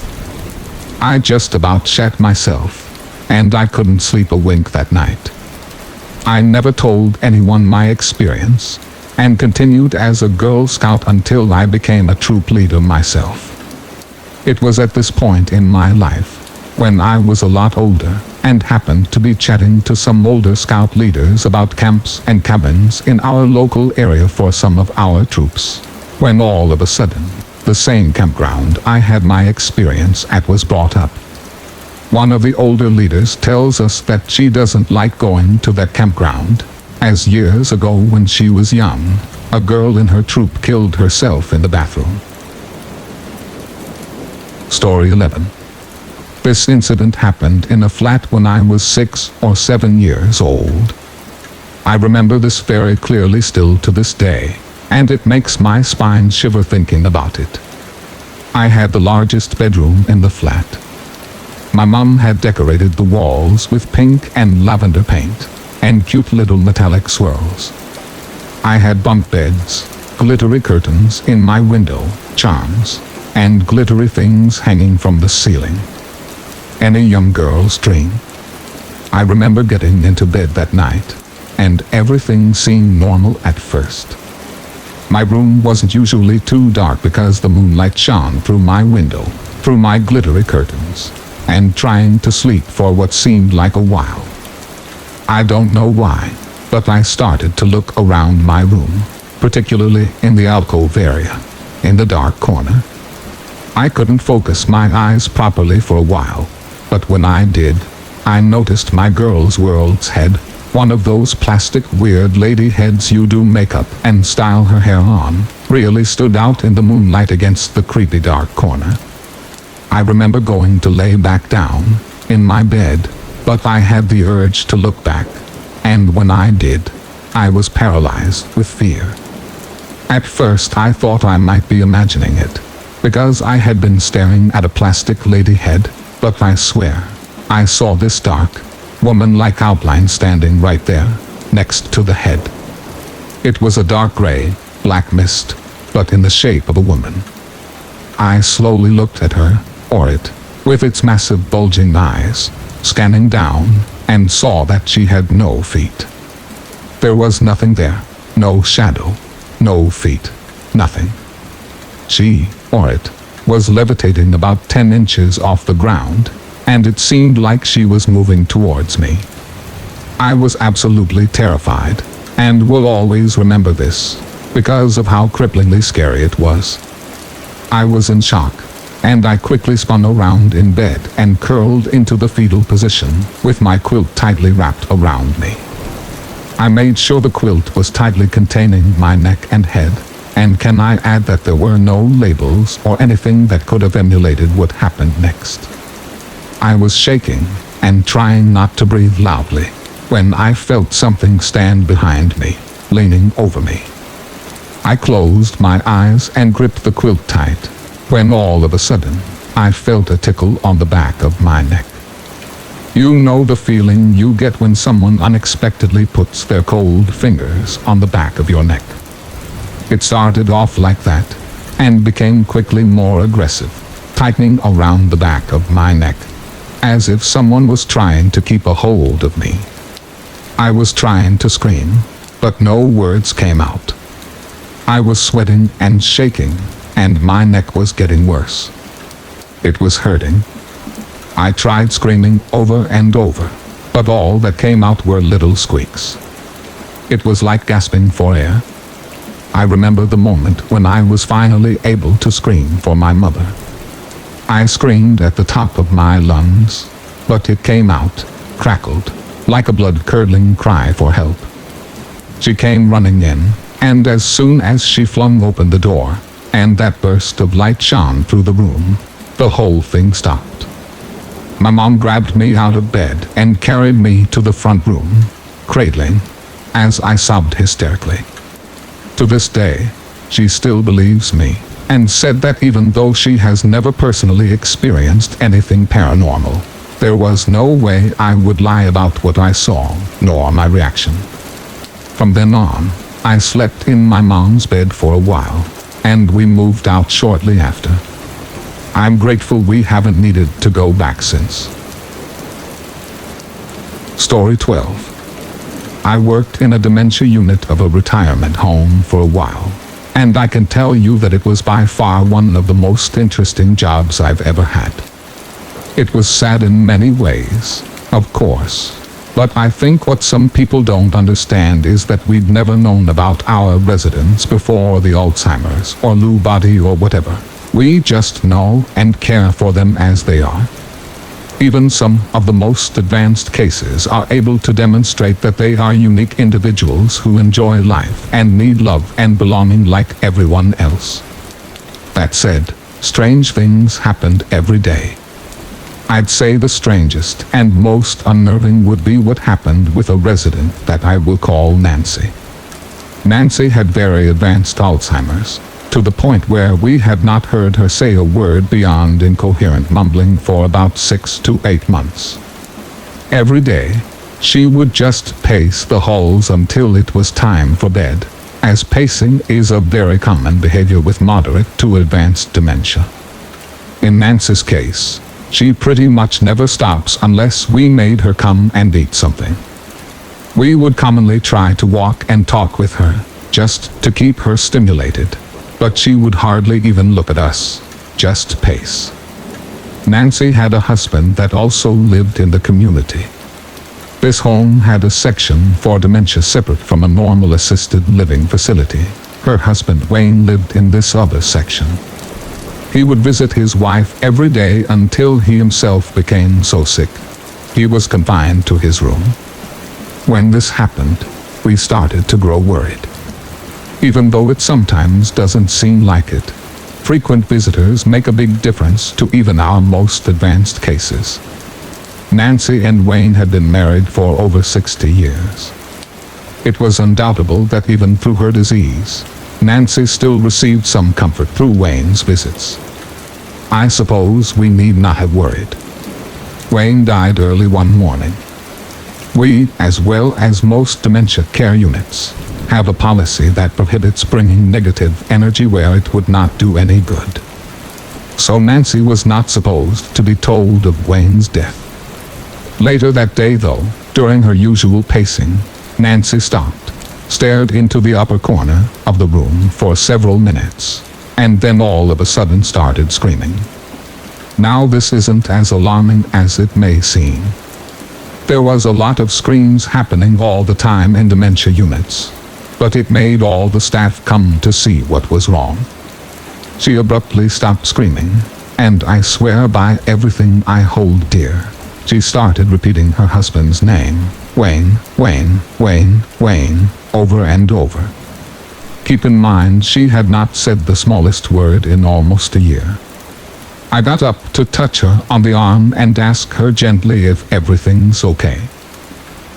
I just about shat myself, and I couldn't sleep a wink that night. I never told anyone my experience, and continued as a Girl Scout until I became a troop leader myself. It was at this point in my life, when I was a lot older, and happened to be chatting to some older scout leaders about camps and cabins in our local area for some of our troops, when all of a sudden, the same campground I had my experience at was brought up. One of the older leaders tells us that she doesn't like going to that campground, as years ago when she was young, a girl in her troop killed herself in the bathroom. Story 11. This incident happened in a flat when I was 6 or 7 years old. I remember this very clearly still to this day, and it makes my spine shiver thinking about it. I had the largest bedroom in the flat. My mom had decorated the walls with pink and lavender paint, and cute little metallic swirls. I had bunk beds, glittery curtains in my window, charms, and glittery things hanging from the ceiling. Any young girl's dream. I remember getting into bed that night, and everything seemed normal at first. My room wasn't usually too dark because the moonlight shone through my window, through my glittery curtains, and trying to sleep for what seemed like a while. I don't know why, but I started to look around my room, particularly in the alcove area, in the dark corner. I couldn't focus my eyes properly for a while, but when I did, I noticed my girl's world's head, one of those plastic weird lady heads you do makeup and style her hair on, really stood out in the moonlight against the creepy dark corner. I remember going to lay back down in my bed, but I had the urge to look back, and when I did, I was paralyzed with fear. At first I thought I might be imagining it, because I had been staring at a plastic lady head, but I swear, I saw this dark, woman-like outline standing right there, next to the head. It was a dark gray, black mist, but in the shape of a woman. I slowly looked at her, or it, with its massive bulging eyes, scanning down, and saw that she had no feet. There was nothing there, no shadow, no feet, nothing. She, or it, was levitating about 10 inches off the ground, and it seemed like she was moving towards me. I was absolutely terrified, and will always remember this, because of how cripplingly scary it was. I was in shock, and I quickly spun around in bed and curled into the fetal position, with my quilt tightly wrapped around me. I made sure the quilt was tightly containing my neck and head, and can I add that there were no labels or anything that could have emulated what happened next. I was shaking and trying not to breathe loudly when I felt something stand behind me, leaning over me. I closed my eyes and gripped the quilt tight, when all of a sudden, I felt a tickle on the back of my neck. You know the feeling you get when someone unexpectedly puts their cold fingers on the back of your neck. It started off like that, and became quickly more aggressive, tightening around the back of my neck, as if someone was trying to keep a hold of me. I was trying to scream, but no words came out. I was sweating and shaking, and my neck was getting worse. It was hurting. I tried screaming over and over, but all that came out were little squeaks. It was like gasping for air. I remember the moment when I was finally able to scream for my mother. I screamed at the top of my lungs, but it came out, crackled, like a blood-curdling cry for help. She came running in, and as soon as she flung open the door, and that burst of light shone through the room, the whole thing stopped. My mom grabbed me out of bed and carried me to the front room, cradling, as I sobbed hysterically. To this day, she still believes me, and said that even though she has never personally experienced anything paranormal, there was no way I would lie about what I saw, nor my reaction. From then on, I slept in my mom's bed for a while, and we moved out shortly after. I'm grateful we haven't needed to go back since. Story 12. I worked in a dementia unit of a retirement home for a while, and I can tell you that it was by far one of the most interesting jobs I've ever had. It was sad in many ways, of course, but I think what some people don't understand is that we'd never known about our residents before the Alzheimer's or Lewy body or whatever. We just know and care for them as they are. Even some of the most advanced cases are able to demonstrate that they are unique individuals who enjoy life and need love and belonging like everyone else. That said, strange things happened every day. I'd say the strangest and most unnerving would be what happened with a resident that I will call Nancy. Nancy had very advanced Alzheimer's, to the point where we had not heard her say a word beyond incoherent mumbling for about 6 to 8 months. Every day, she would just pace the halls until it was time for bed, as pacing is a very common behavior with moderate to advanced dementia. In Nancy's case, she pretty much never stops unless we made her come and eat something. We would commonly try to walk and talk with her, just to keep her stimulated, but she would hardly even look at us, just pace. Nancy had a husband that also lived in the community. This home had a section for dementia separate from a normal assisted living facility. Her husband Wayne lived in this other section. He would visit his wife every day until he himself became so sick he was confined to his room. When this happened, we started to grow worried. Even though it sometimes doesn't seem like it, frequent visitors make a big difference to even our most advanced cases. Nancy and Wayne had been married for over 60 years. It was undoubtable that even through her disease, Nancy still received some comfort through Wayne's visits. I suppose we need not have worried. Wayne died early one morning. We, as well as most dementia care units, have a policy that prohibits bringing negative energy where it would not do any good. So Nancy was not supposed to be told of Wayne's death. Later that day though, during her usual pacing, Nancy stopped, stared into the upper corner of the room for several minutes, and then all of a sudden started screaming. Now this isn't as alarming as it may seem. There was a lot of screams happening all the time in dementia units, but it made all the staff come to see what was wrong. She abruptly stopped screaming, and I swear by everything I hold dear. She started repeating her husband's name, Wayne, Wayne, Wayne, Wayne, over and over. Keep in mind she had not said the smallest word in almost a year. I got up to touch her on the arm and ask her gently if everything's okay.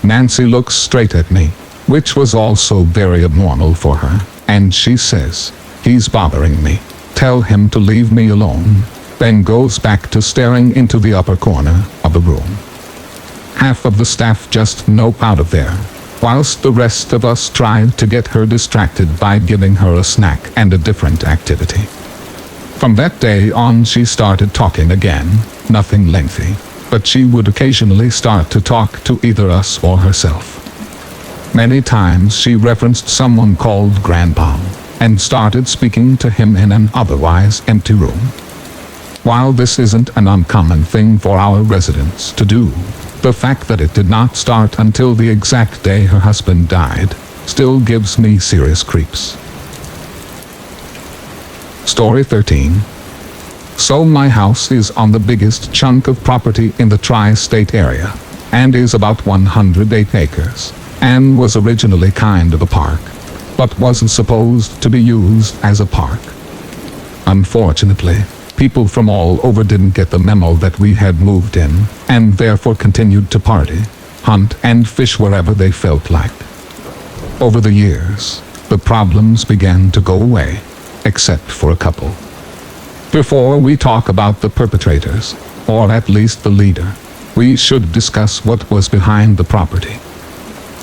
Nancy looks straight at me, which was also very abnormal for her, and she says, "He's bothering me. Tell him to leave me alone," then goes back to staring into the upper corner of the room. Half of the staff just noped out of there, whilst the rest of us tried to get her distracted by giving her a snack and a different activity. From that day on she started talking again, nothing lengthy, but she would occasionally start to talk to either us or herself. Many times she referenced someone called Grandpa, and started speaking to him in an otherwise empty room. While this isn't an uncommon thing for our residents to do, the fact that it did not start until the exact day her husband died still gives me serious creeps. Story 13. So my house is on the biggest chunk of property in the tri-state area, and is about 108 acres, and was originally kind of a park, but wasn't supposed to be used as a park. Unfortunately, people from all over didn't get the memo that we had moved in, and therefore continued to party, hunt, and fish wherever they felt like. Over the years, the problems began to go away, except for a couple. Before we talk about the perpetrators, or at least the leader, we should discuss what was behind the property.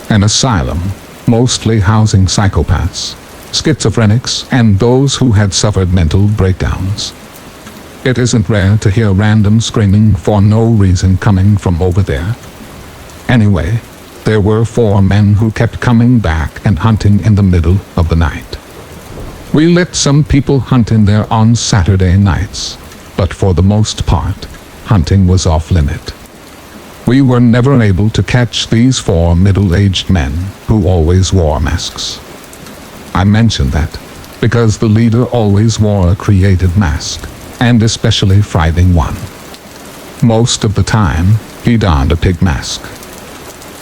An asylum, mostly housing psychopaths, schizophrenics, and those who had suffered mental breakdowns. It isn't rare to hear random screaming for no reason coming from over there. Anyway, there were 4 men who kept coming back and hunting in the middle of the night. We let some people hunt in there on Saturday nights, but for the most part, hunting was off limit. We were never able to catch these 4 middle-aged men who always wore masks. I mention that because the leader always wore a creative mask, and especially frightening one. Most of the time, he donned a pig mask.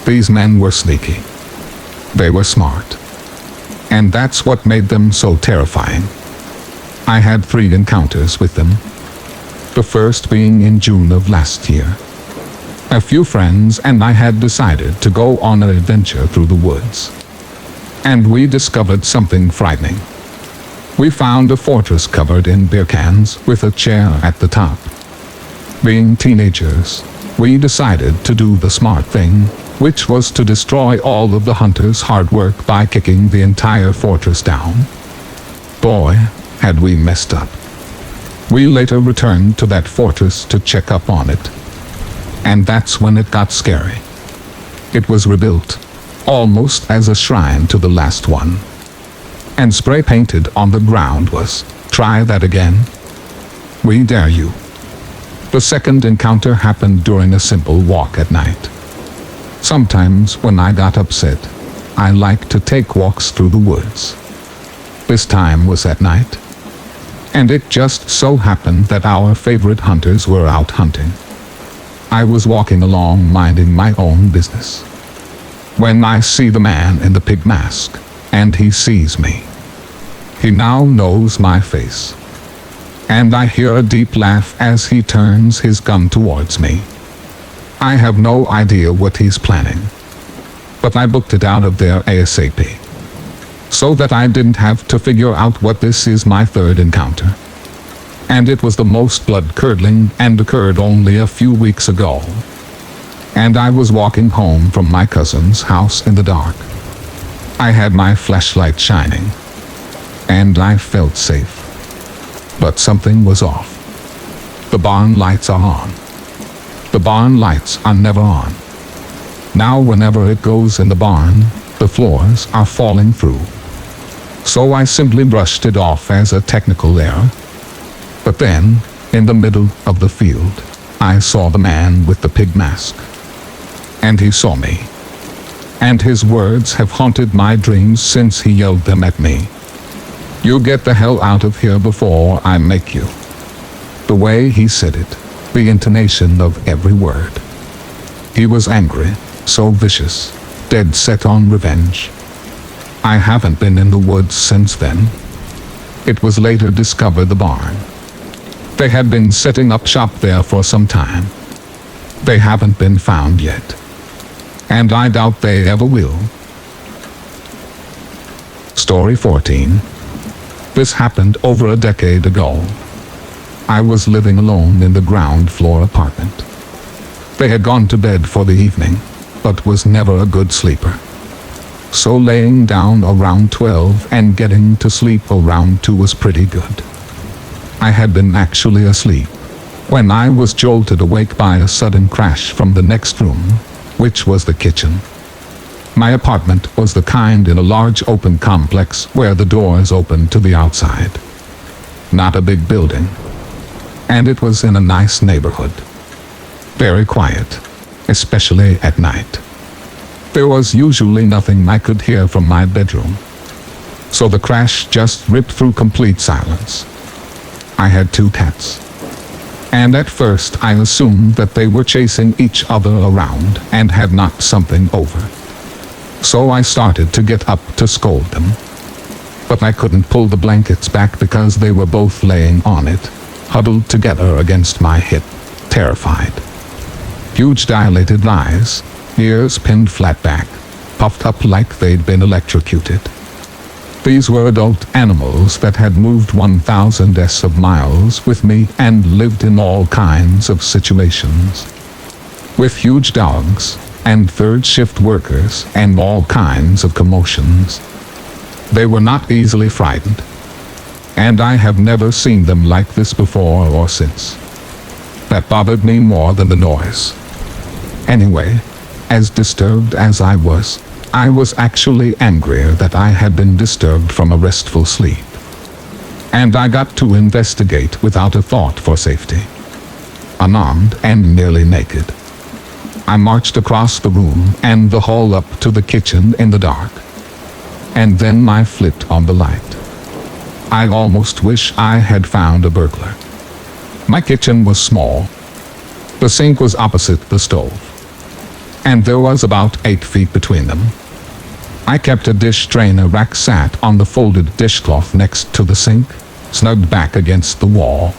These men were sneaky. They were smart. And that's what made them so terrifying. I had 3 encounters with them. The first being in June of last year. A few friends and I had decided to go on an adventure through the woods. And we discovered something frightening. We found a fortress covered in beer cans with a chair at the top. Being teenagers, we decided to do the smart thing, which was to destroy all of the hunters' hard work by kicking the entire fortress down. Boy, had we messed up. We later returned to that fortress to check up on it. And that's when it got scary. It was rebuilt, almost as a shrine to the last one. And spray painted on the ground was, "Try that again. We dare you." The second encounter happened during a simple walk at night. Sometimes when I got upset, I liked to take walks through the woods. This time was at night. And it just so happened that our favorite hunters were out hunting. I was walking along minding my own business, when I see the man in the pig mask, and he sees me. He now knows my face. And I hear a deep laugh as he turns his gun towards me. I have no idea what he's planning, but I booked it out of there ASAP, so that I didn't have to figure out what this is. My third encounter. And it was the most blood-curdling and occurred only a few weeks ago. And I was walking home from my cousin's house in the dark. I had my flashlight shining, and I felt safe. But something was off. The barn lights are on. The barn lights are never on. Now whenever it goes in the barn, the floors are falling through. So I simply brushed it off as a technical error. But then, in the middle of the field, I saw the man with the pig mask. And he saw me. And his words have haunted my dreams since he yelled them at me. "You get the hell out of here before I make you." The way he said it, the intonation of every word. He was angry, so vicious, dead set on revenge. I haven't been in the woods since then. It was later discovered the barn. They had been setting up shop there for some time. They haven't been found yet. And I doubt they ever will. Story 14. This happened over a decade ago. I was living alone in the ground floor apartment. They had gone to bed for the evening, but was never a good sleeper. So laying down around 12 and getting to sleep around 2 was pretty good. I had been actually asleep when I was jolted awake by a sudden crash from the next room, which was the kitchen. My apartment was the kind in a large open complex where the doors opened to the outside. Not a big building. And it was in a nice neighborhood. Very quiet, especially at night. There was usually nothing I could hear from my bedroom. So the crash just ripped through complete silence. I had 2 cats. And at first I assumed that they were chasing each other around and had knocked something over. So I started to get up to scold them. But I couldn't pull the blankets back because they were both laying on it, huddled together against my hip, terrified. Huge dilated eyes, ears pinned flat back, puffed up like they'd been electrocuted. These were adult animals that had moved 1,000s of miles with me and lived in all kinds of situations. With huge dogs, and third-shift workers, and all kinds of commotions. They were not easily frightened. And I have never seen them like this before or since. That bothered me more than the noise. Anyway, as disturbed as I was actually angrier that I had been disturbed from a restful sleep. And I got to investigate without a thought for safety. Unarmed and nearly naked. I marched across the room and the hall up to the kitchen in the dark. And then I flipped on the light. I almost wish I had found a burglar. My kitchen was small. The sink was opposite the stove. And there was about 8 feet between them. I kept a dish strainer rack sat on the folded dishcloth next to the sink, snugged back against the wall.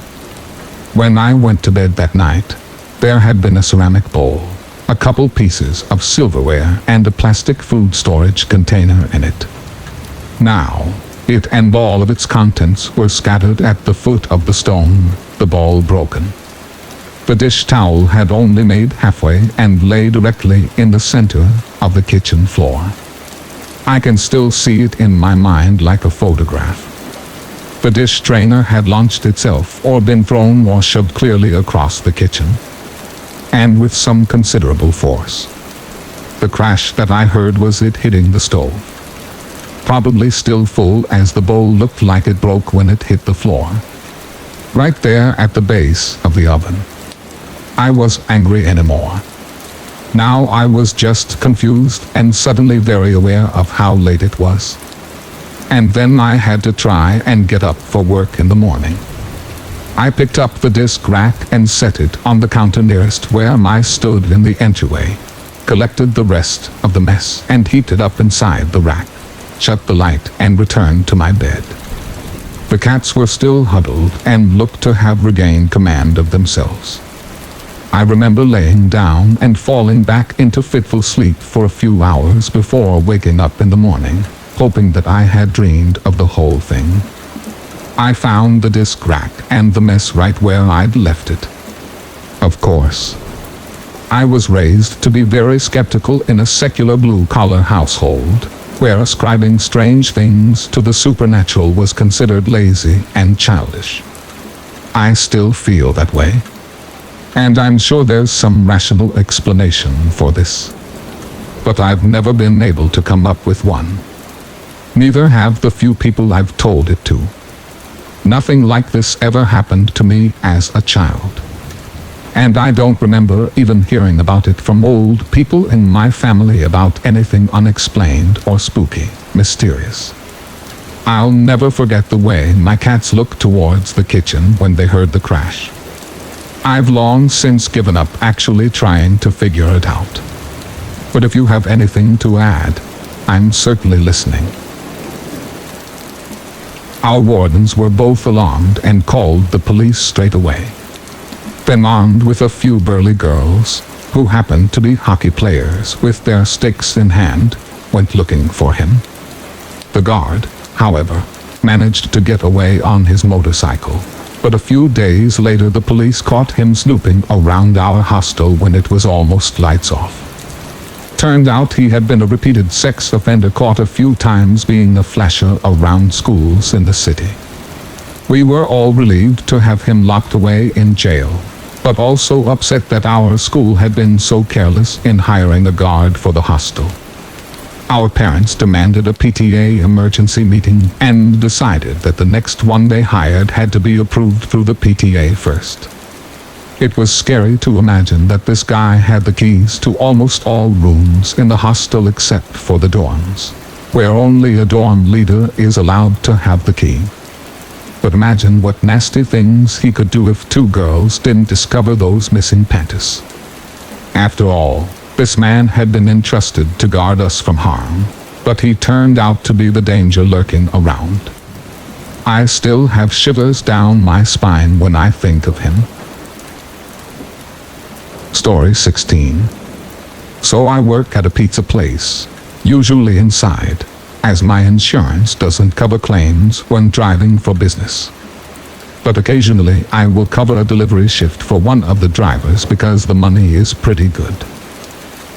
When I went to bed that night, there had been a ceramic bowl, a couple pieces of silverware, and a plastic food storage container in it. Now, it and all of its contents were scattered at the foot of the stone, the bowl broken. The dish towel had only made halfway and lay directly in the center of the kitchen floor. I can still see it in my mind like a photograph. The dish strainer had launched itself or been thrown or shoved clearly across the kitchen. And with some considerable force. The crash that I heard was it hitting the stove. Probably still full as the bowl looked like it broke when it hit the floor. Right there at the base of the oven. I was angry anymore. Now I was just confused and suddenly very aware of how late it was. And then I had to try and get up for work in the morning. I picked up the disc rack and set it on the counter nearest where I stood in the entryway, collected the rest of the mess and heaped it up inside the rack, shut the light and returned to my bed. The cats were still huddled and looked to have regained command of themselves. I remember laying down and falling back into fitful sleep for a few hours before waking up in the morning, hoping that I had dreamed of the whole thing. I found the disc rack and the mess right where I'd left it. Of course. I was raised to be very skeptical in a secular blue-collar household, where ascribing strange things to the supernatural was considered lazy and childish. I still feel that way. And I'm sure there's some rational explanation for this. But I've never been able to come up with one. Neither have the few people I've told it to. Nothing like this ever happened to me as a child. And I don't remember even hearing about it from old people in my family about anything unexplained or spooky, mysterious. I'll never forget the way my cats looked towards the kitchen when they heard the crash. I've long since given up actually trying to figure it out. But if you have anything to add, I'm certainly listening. Our wardens were both alarmed and called the police straight away. Then, armed with a few burly girls, who happened to be hockey players with their sticks in hand, went looking for him. The guard, however, managed to get away on his motorcycle, but a few days later the police caught him snooping around our hostel when it was almost lights off. Turned out he had been a repeated sex offender caught a few times being a flasher around schools in the city. We were all relieved to have him locked away in jail, but also upset that our school had been so careless in hiring a guard for the hostel. Our parents demanded a PTA emergency meeting and decided that the next one they hired had to be approved through the PTA first. It was scary to imagine that this guy had the keys to almost all rooms in the hostel except for the dorms, where only a dorm leader is allowed to have the key. But imagine what nasty things he could do if two girls didn't discover those missing panties. After all, this man had been entrusted to guard us from harm, but he turned out to be the danger lurking around. I still have shivers down my spine when I think of him. Story 16. So I work at a pizza place, usually inside, as my insurance doesn't cover claims when driving for business. But occasionally I will cover a delivery shift for one of the drivers because the money is pretty good.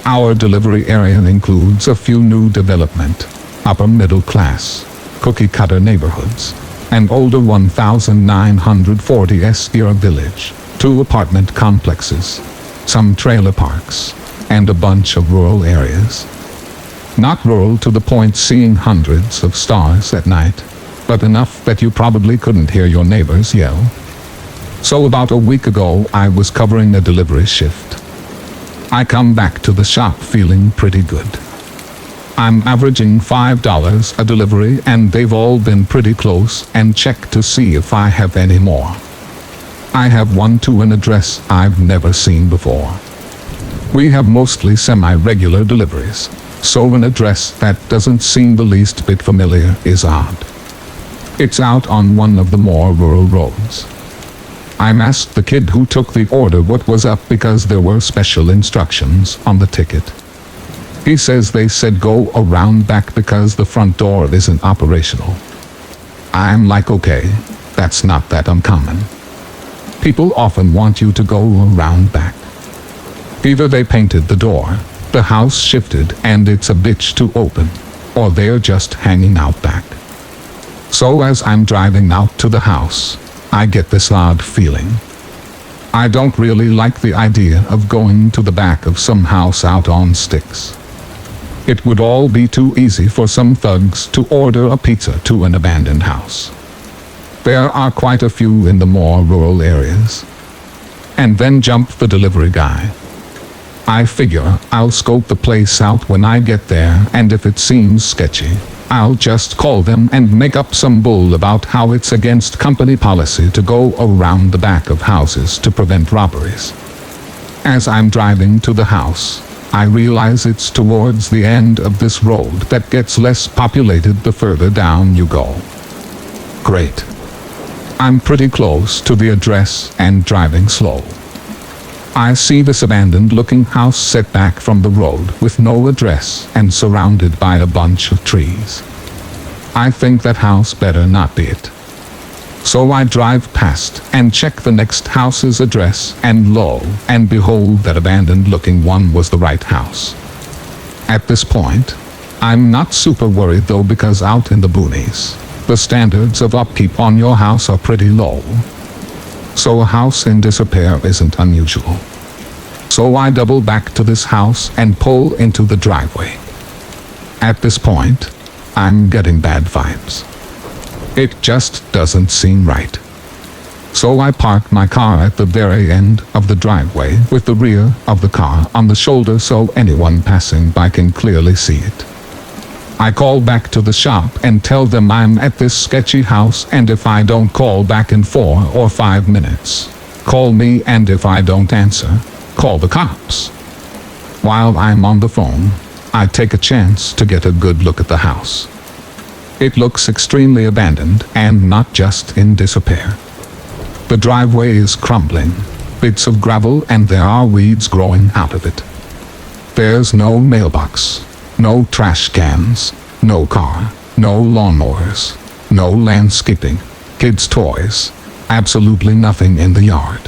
Our delivery area includes a few new development, upper middle class, cookie cutter neighborhoods, and older 1940s-era village, 2 apartment complexes, some trailer parks, and a bunch of rural areas. Not rural to the point seeing hundreds of stars at night, but enough that you probably couldn't hear your neighbors yell. So about a week ago I was covering a delivery shift. I come back to the shop feeling pretty good. I'm averaging $5 a delivery and they've all been pretty close, and check to see if I have any more. I have one to an address I've never seen before. We have mostly semi-regular deliveries, so an address that doesn't seem the least bit familiar is odd. It's out on one of the more rural roads. I asked the kid who took the order what was up because there were special instructions on the ticket. He says they said go around back because the front door isn't operational. I'm like, okay, that's not that uncommon. People often want you to go around back. Either they painted the door, the house shifted and it's a bitch to open, or they're just hanging out back. So as I'm driving out to the house, I get this odd feeling. I don't really like the idea of going to the back of some house out on sticks. It would all be too easy for some thugs to order a pizza to an abandoned house. There are quite a few in the more rural areas. And then jump the delivery guy. I figure I'll scope the place out when I get there, and if it seems sketchy, I'll just call them and make up some bull about how it's against company policy to go around the back of houses to prevent robberies. As I'm driving to the house, I realize it's towards the end of this road that gets less populated the further down you go. Great. I'm pretty close to the address and driving slow. I see this abandoned-looking house set back from the road with no address and surrounded by a bunch of trees. I think that house better not be it. So I drive past and check the next house's address, and lo and behold, that abandoned-looking one was the right house. At this point, I'm not super worried though, because out in the boonies, the standards of upkeep on your house are pretty low. So a house in disrepair isn't unusual. So I double back to this house and pull into the driveway. At this point, I'm getting bad vibes. It just doesn't seem right. So I park my car at the very end of the driveway with the rear of the car on the shoulder so anyone passing by can clearly see it. I call back to the shop and tell them I'm at this sketchy house, and if I don't call back in 4 or 5 minutes, Call me, and if I don't answer, call the cops. While I'm on the phone, I take a chance to get a good look at the house. It looks extremely abandoned, and not just in disrepair. The driveway is crumbling, bits of gravel, and there are weeds growing out of it. There's no mailbox, no trash cans, no car, no lawnmowers, no landscaping, kids' toys, absolutely nothing in the yard.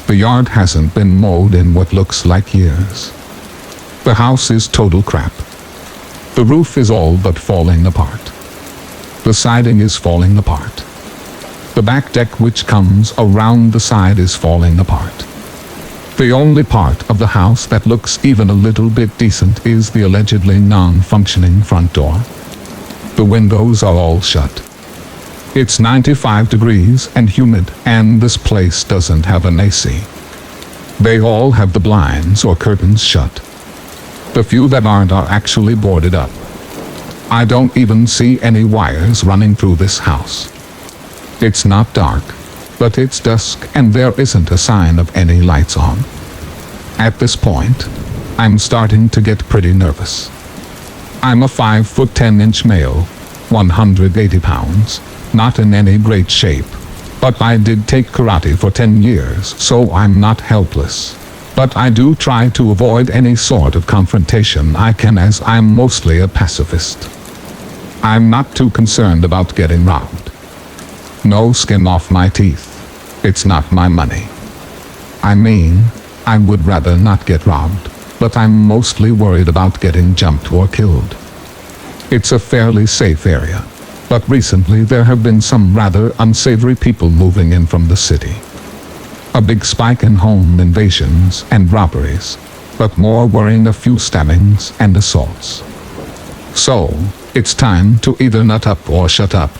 The yard hasn't been mowed in what looks like years. The house is total crap. The roof is all but falling apart. The siding is falling apart. The back deck which comes around the side is falling apart. The only part of the house that looks even a little bit decent is the allegedly non-functioning front door. The windows are all shut. It's 95 degrees and humid, and this place doesn't have an AC. They all have the blinds or curtains shut. The few that aren't are actually boarded up. I don't even see any wires running through this house. It's not dark, but it's dusk, and there isn't a sign of any lights on. At this point, I'm starting to get pretty nervous. I'm a 5'10" male, 180 pounds, not in any great shape, but I did take karate for 10 years, so I'm not helpless. But I do try to avoid any sort of confrontation I can, as I'm mostly a pacifist. I'm not too concerned about getting robbed. No skin off my teeth. It's not my money. I mean, I would rather not get robbed, but I'm mostly worried about getting jumped or killed. It's a fairly safe area, but recently there have been some rather unsavory people moving in from the city. A big spike in home invasions and robberies, but more worrying, a few stabbings and assaults. So, it's time to either nut up or shut up.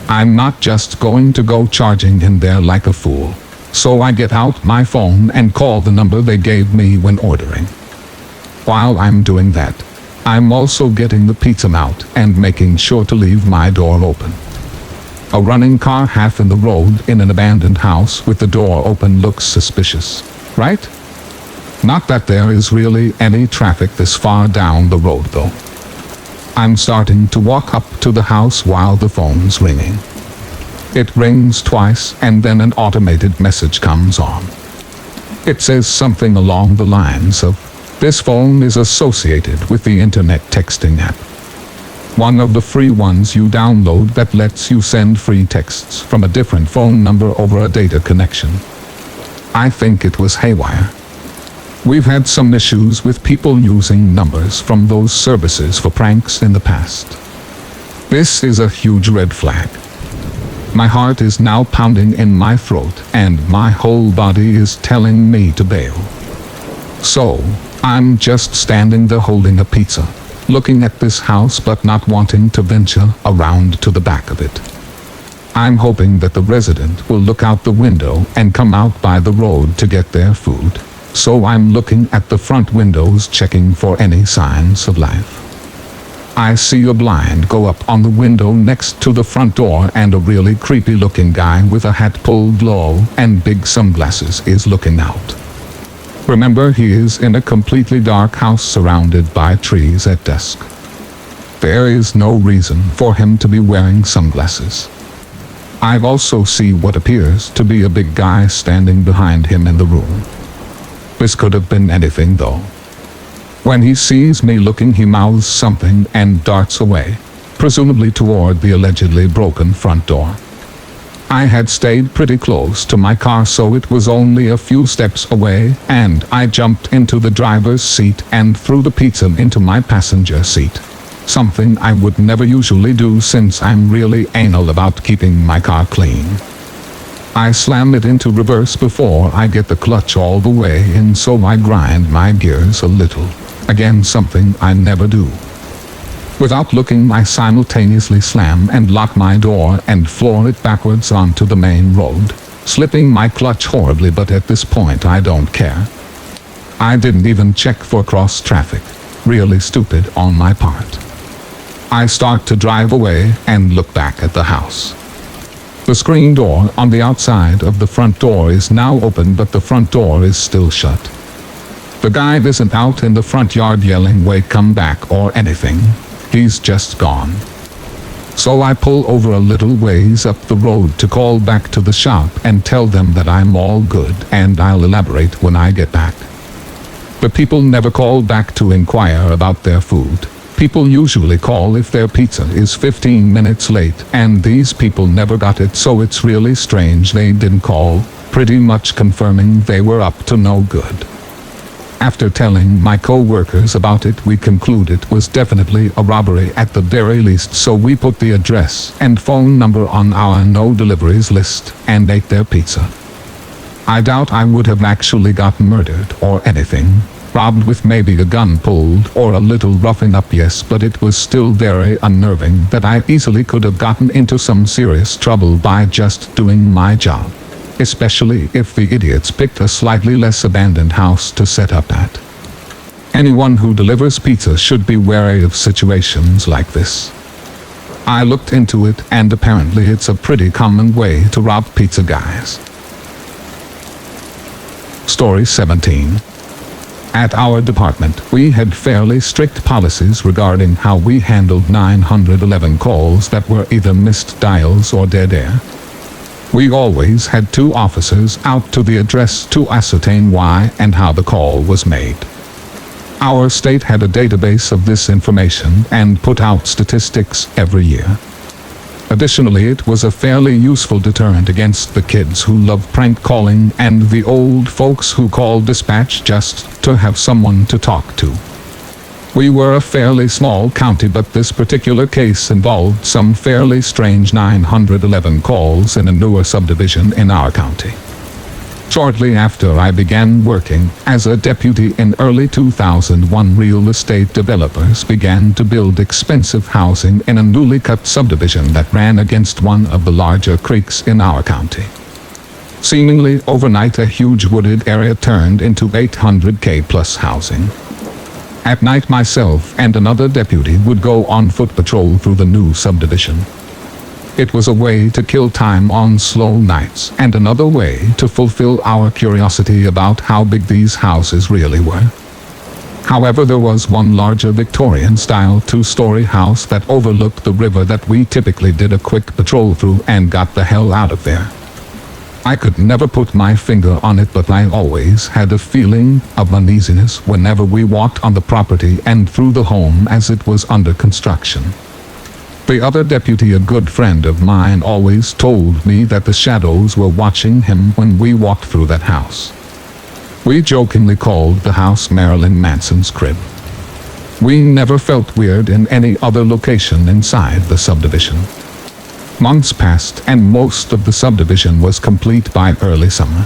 I'm not just going to go charging in there like a fool, so I get out my phone and call the number they gave me when ordering. While I'm doing that, I'm also getting the pizza out and making sure to leave my door open. A running car half in the road in an abandoned house with the door open looks suspicious, right? Not that there is really any traffic this far down the road though. I'm starting to walk up to the house while the phone's ringing. It rings twice, and then an automated message comes on. It says something along the lines of, "This phone is associated with the internet texting app. One of the free ones you download that lets you send free texts from a different phone number over a data connection." I think it was haywire. We've had some issues with people using numbers from those services for pranks in the past. This is a huge red flag. My heart is now pounding in my throat, and my whole body is telling me to bail. So, I'm just standing there holding a pizza, looking at this house but not wanting to venture around to the back of it. I'm hoping that the resident will look out the window and come out by the road to get their food. So I'm looking at the front windows, checking for any signs of life. I see a blind go up on the window next to the front door, and a really creepy looking guy with a hat pulled low and big sunglasses is looking out. Remember, he is in a completely dark house surrounded by trees at dusk. There is no reason for him to be wearing sunglasses. I also see what appears to be a big guy standing behind him in the room. This could have been anything though. When he sees me looking, he mouths something and darts away, presumably toward the allegedly broken front door. I had stayed pretty close to my car, so it was only a few steps away, and I jumped into the driver's seat and threw the pizza into my passenger seat. Something I would never usually do since I'm really anal about keeping my car clean. I slam it into reverse before I get the clutch all the way in, so I grind my gears a little. Again, something I never do. Without looking, I simultaneously slam and lock my door and floor it backwards onto the main road, slipping my clutch horribly, but at this point I don't care. I didn't even check for cross traffic. Really stupid on my part. I start to drive away and look back at the house. The screen door on the outside of the front door is now open, but the front door is still shut. The guy isn't out in the front yard yelling, "Wait, come back," or anything. He's just gone. So I pull over a little ways up the road to call back to the shop and tell them that I'm all good and I'll elaborate when I get back. But people never call back to inquire about their food. People usually call if their pizza is 15 minutes late, and these people never got it, so it's really strange they didn't call, pretty much confirming they were up to no good. After telling my co-workers about it, we concluded it was definitely a robbery at the very least, so we put the address and phone number on our no deliveries list and ate their pizza. I doubt I would have actually gotten murdered or anything. Robbed with maybe a gun pulled or a little roughing up, yes, but it was still very unnerving that I easily could have gotten into some serious trouble by just doing my job. Especially if the idiots picked a slightly less abandoned house to set up at. Anyone who delivers pizza should be wary of situations like this. I looked into it, and apparently it's a pretty common way to rob pizza guys. Story 17. At our department, we had fairly strict policies regarding how we handled 911 calls that were either missed dials or dead air. We always had 2 officers out to the address to ascertain why and how the call was made. Our state had a database of this information and put out statistics every year. Additionally, it was a fairly useful deterrent against the kids who love prank calling and the old folks who call dispatch just to have someone to talk to. We were a fairly small county, but this particular case involved some fairly strange 911 calls in a newer subdivision in our county. Shortly after I began working as a deputy in early 2001, real estate developers began to build expensive housing in a newly cut subdivision that ran against one of the larger creeks in our county. Seemingly overnight, a huge wooded area turned into 800K plus housing. At night, myself and another deputy would go on foot patrol through the new subdivision. It was a way to kill time on slow nights, and another way to fulfill our curiosity about how big these houses really were. However, there was one larger Victorian-style 2-story house that overlooked the river that we typically did a quick patrol through and got the hell out of there. I could never put my finger on it, but I always had a feeling of uneasiness whenever we walked on the property and through the home as it was under construction. The other deputy, a good friend of mine, always told me that the shadows were watching him when we walked through that house. We jokingly called the house Marilyn Manson's crib. We never felt weird in any other location inside the subdivision. Months passed, and most of the subdivision was complete by early summer.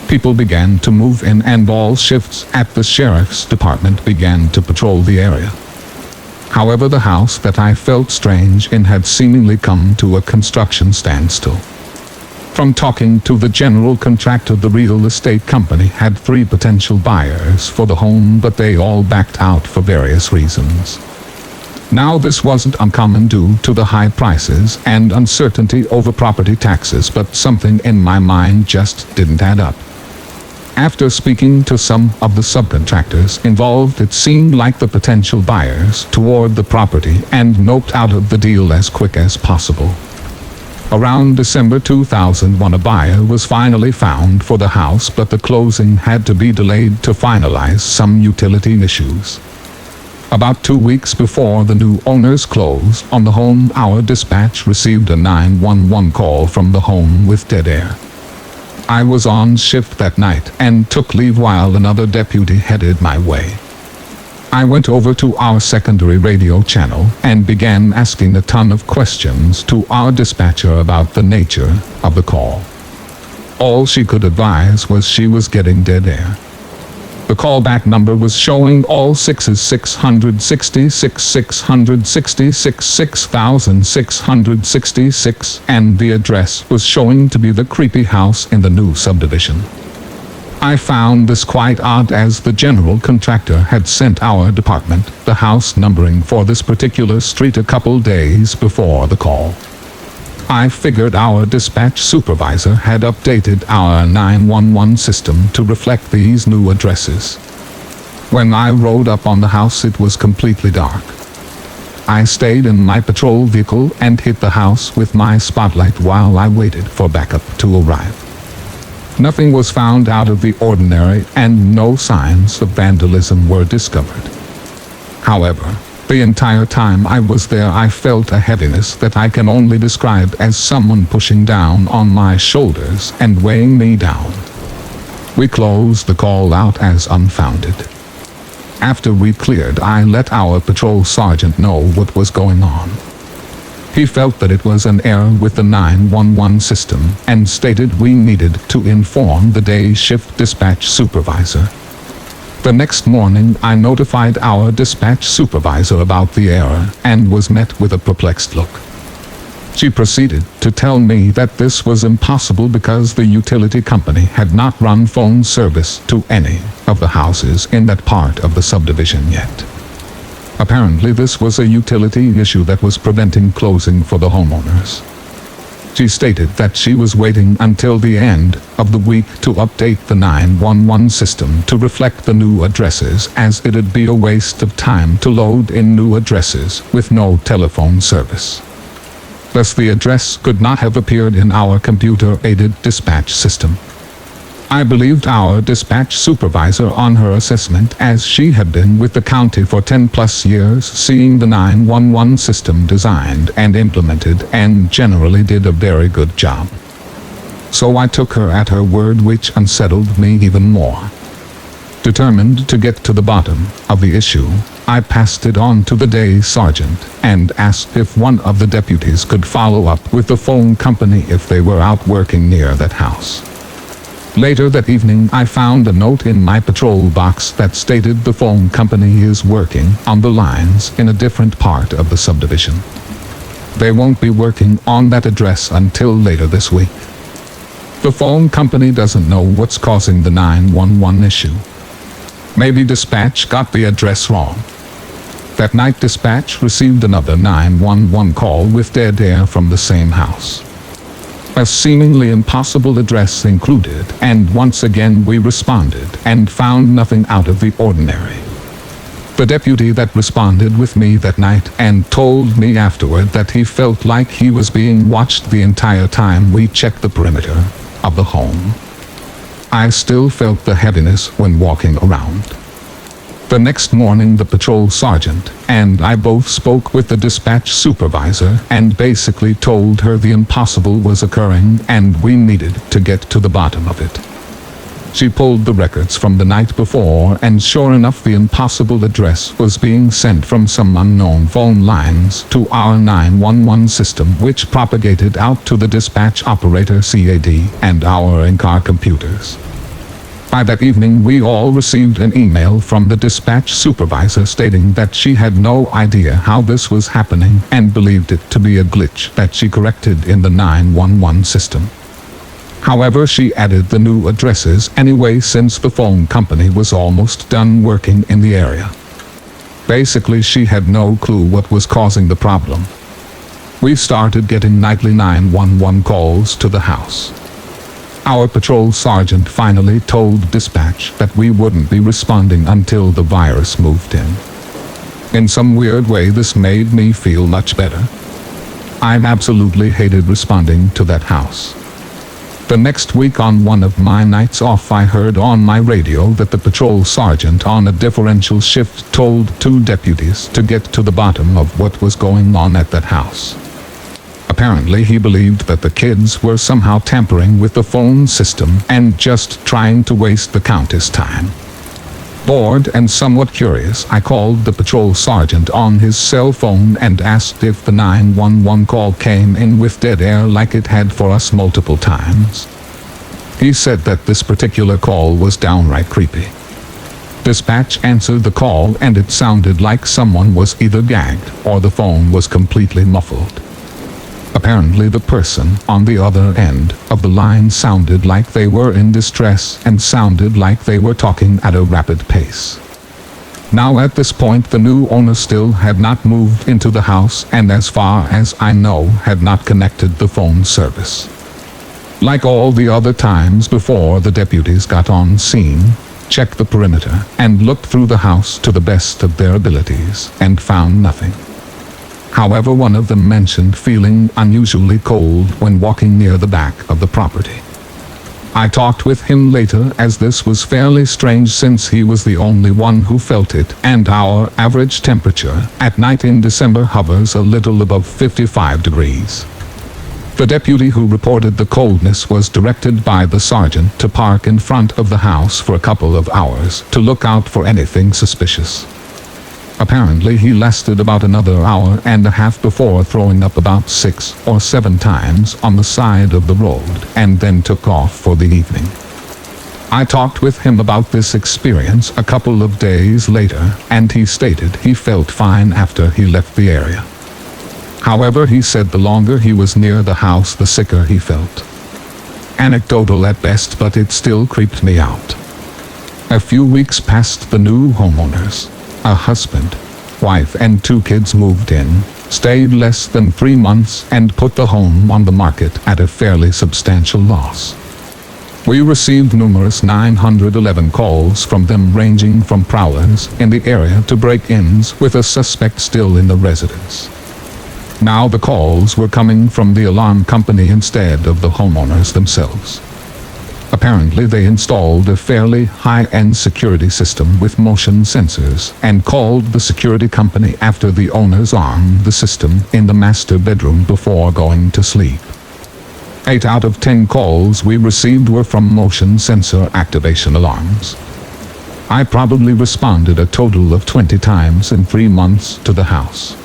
People began to move in, and all shifts at the sheriff's department began to patrol the area. However, the house that I felt strange in had seemingly come to a construction standstill. From talking to the general contractor, the real estate company had 3 potential buyers for the home, but they all backed out for various reasons. Now, this wasn't uncommon due to the high prices and uncertainty over property taxes, but something in my mind just didn't add up. After speaking to some of the subcontractors involved, it seemed like the potential buyers toured the property and noped out of the deal as quick as possible. Around December 2001, a buyer was finally found for the house, but the closing had to be delayed to finalize some utility issues. About 2 weeks before the new owners closed on the home, our dispatch received a 911 call from the home with dead air. I was on shift that night and took leave while another deputy headed my way. I went over to our secondary radio channel and began asking a ton of questions to our dispatcher about the nature of the call. All she could advise was she was getting dead air. The callback number was showing all 6s: 666, 666, 6666, and the address was showing to be the creepy house in the new subdivision. I found this quite odd, as the general contractor had sent our department the house numbering for this particular street a couple days before the call. I figured our dispatch supervisor had updated our 911 system to reflect these new addresses. When I rode up on the house, it was completely dark. I stayed in my patrol vehicle and hit the house with my spotlight while I waited for backup to arrive. Nothing was found out of the ordinary and no signs of vandalism were discovered. However, the entire time I was there, I felt a heaviness that I can only describe as someone pushing down on my shoulders and weighing me down. We closed the call out as unfounded. After we cleared, I let our patrol sergeant know what was going on. He felt that it was an error with the 911 system and stated we needed to inform the day shift dispatch supervisor. The next morning, I notified our dispatch supervisor about the error and was met with a perplexed look. She proceeded to tell me that this was impossible because the utility company had not run phone service to any of the houses in that part of the subdivision yet. Apparently, this was a utility issue that was preventing closing for the homeowners. She stated that she was waiting until the end of the week to update the 911 system to reflect the new addresses, as it'd be a waste of time to load in new addresses with no telephone service. Thus, the address could not have appeared in our computer-aided dispatch system. I believed our dispatch supervisor on her assessment, as she had been with the county for 10+ years, seeing the 911 system designed and implemented, and generally did a very good job. So I took her at her word, which unsettled me even more. Determined to get to the bottom of the issue, I passed it on to the day sergeant and asked if one of the deputies could follow up with the phone company if they were out working near that house. Later that evening, I found a note in my patrol box that stated the phone company is working on the lines in a different part of the subdivision. They won't be working on that address until later this week. The phone company doesn't know what's causing the 911 issue. Maybe dispatch got the address wrong. That night, dispatch received another 911 call with dead air from the same house. A seemingly impossible address included, and once again we responded and found nothing out of the ordinary. The deputy that responded with me that night and told me afterward that he felt like he was being watched the entire time we checked the perimeter of the home. I still felt the heaviness when walking around. The next morning, the patrol sergeant and I both spoke with the dispatch supervisor and basically told her the impossible was occurring and we needed to get to the bottom of it. She pulled the records from the night before, and sure enough, the impossible address was being sent from some unknown phone lines to our 911 system, which propagated out to the dispatch operator CAD and our in-car computers. By that evening, we all received an email from the dispatch supervisor stating that she had no idea how this was happening and believed it to be a glitch that she corrected in the 911 system. However, she added the new addresses anyway, since the phone company was almost done working in the area. Basically, she had no clue what was causing the problem. We started getting nightly 911 calls to the house. Our patrol sergeant finally told dispatch that we wouldn't be responding until the virus moved in. In some weird way, this made me feel much better. I absolutely hated responding to that house. The next week, on one of my nights off, I heard on my radio that the patrol sergeant on a differential shift told 2 deputies to get to the bottom of what was going on at that house. Apparently, he believed that the kids were somehow tampering with the phone system and just trying to waste the county's time. Bored and somewhat curious, I called the patrol sergeant on his cell phone and asked if the 911 call came in with dead air like it had for us multiple times. He said that this particular call was downright creepy. Dispatch answered the call and it sounded like someone was either gagged or the phone was completely muffled. Apparently, the person on the other end of the line sounded like they were in distress and sounded like they were talking at a rapid pace. Now at this point the new owner still had not moved into the house and, as far as I know, had not connected the phone service. Like all the other times before, the deputies got on scene, checked the perimeter, and looked through the house to the best of their abilities, and found nothing. However, one of them mentioned feeling unusually cold when walking near the back of the property. I talked with him later, as this was fairly strange since he was the only one who felt it, and our average temperature at night in December hovers a little above 55 degrees. The deputy who reported the coldness was directed by the sergeant to park in front of the house for a couple of hours to look out for anything suspicious. Apparently he lasted about another hour and a half before throwing up about 6 or 7 times on the side of the road, and then took off for the evening. I talked with him about this experience a couple of days later, and he stated he felt fine after he left the area. However, he said the longer he was near the house, the sicker he felt. Anecdotal at best, but it still creeped me out. A few weeks passed. The new homeowners, a husband, wife and 2 kids, moved in, stayed less than 3 months, and put the home on the market at a fairly substantial loss. We received numerous 911 calls from them, ranging from prowlers in the area to break-ins with a suspect still in the residence. Now the calls were coming from the alarm company instead of the homeowners themselves. Apparently they installed a fairly high-end security system with motion sensors and called the security company after the owners armed the system in the master bedroom before going to sleep. 8 out of 10 calls we received were from motion sensor activation alarms. I probably responded a total of 20 times in 3 months to the house.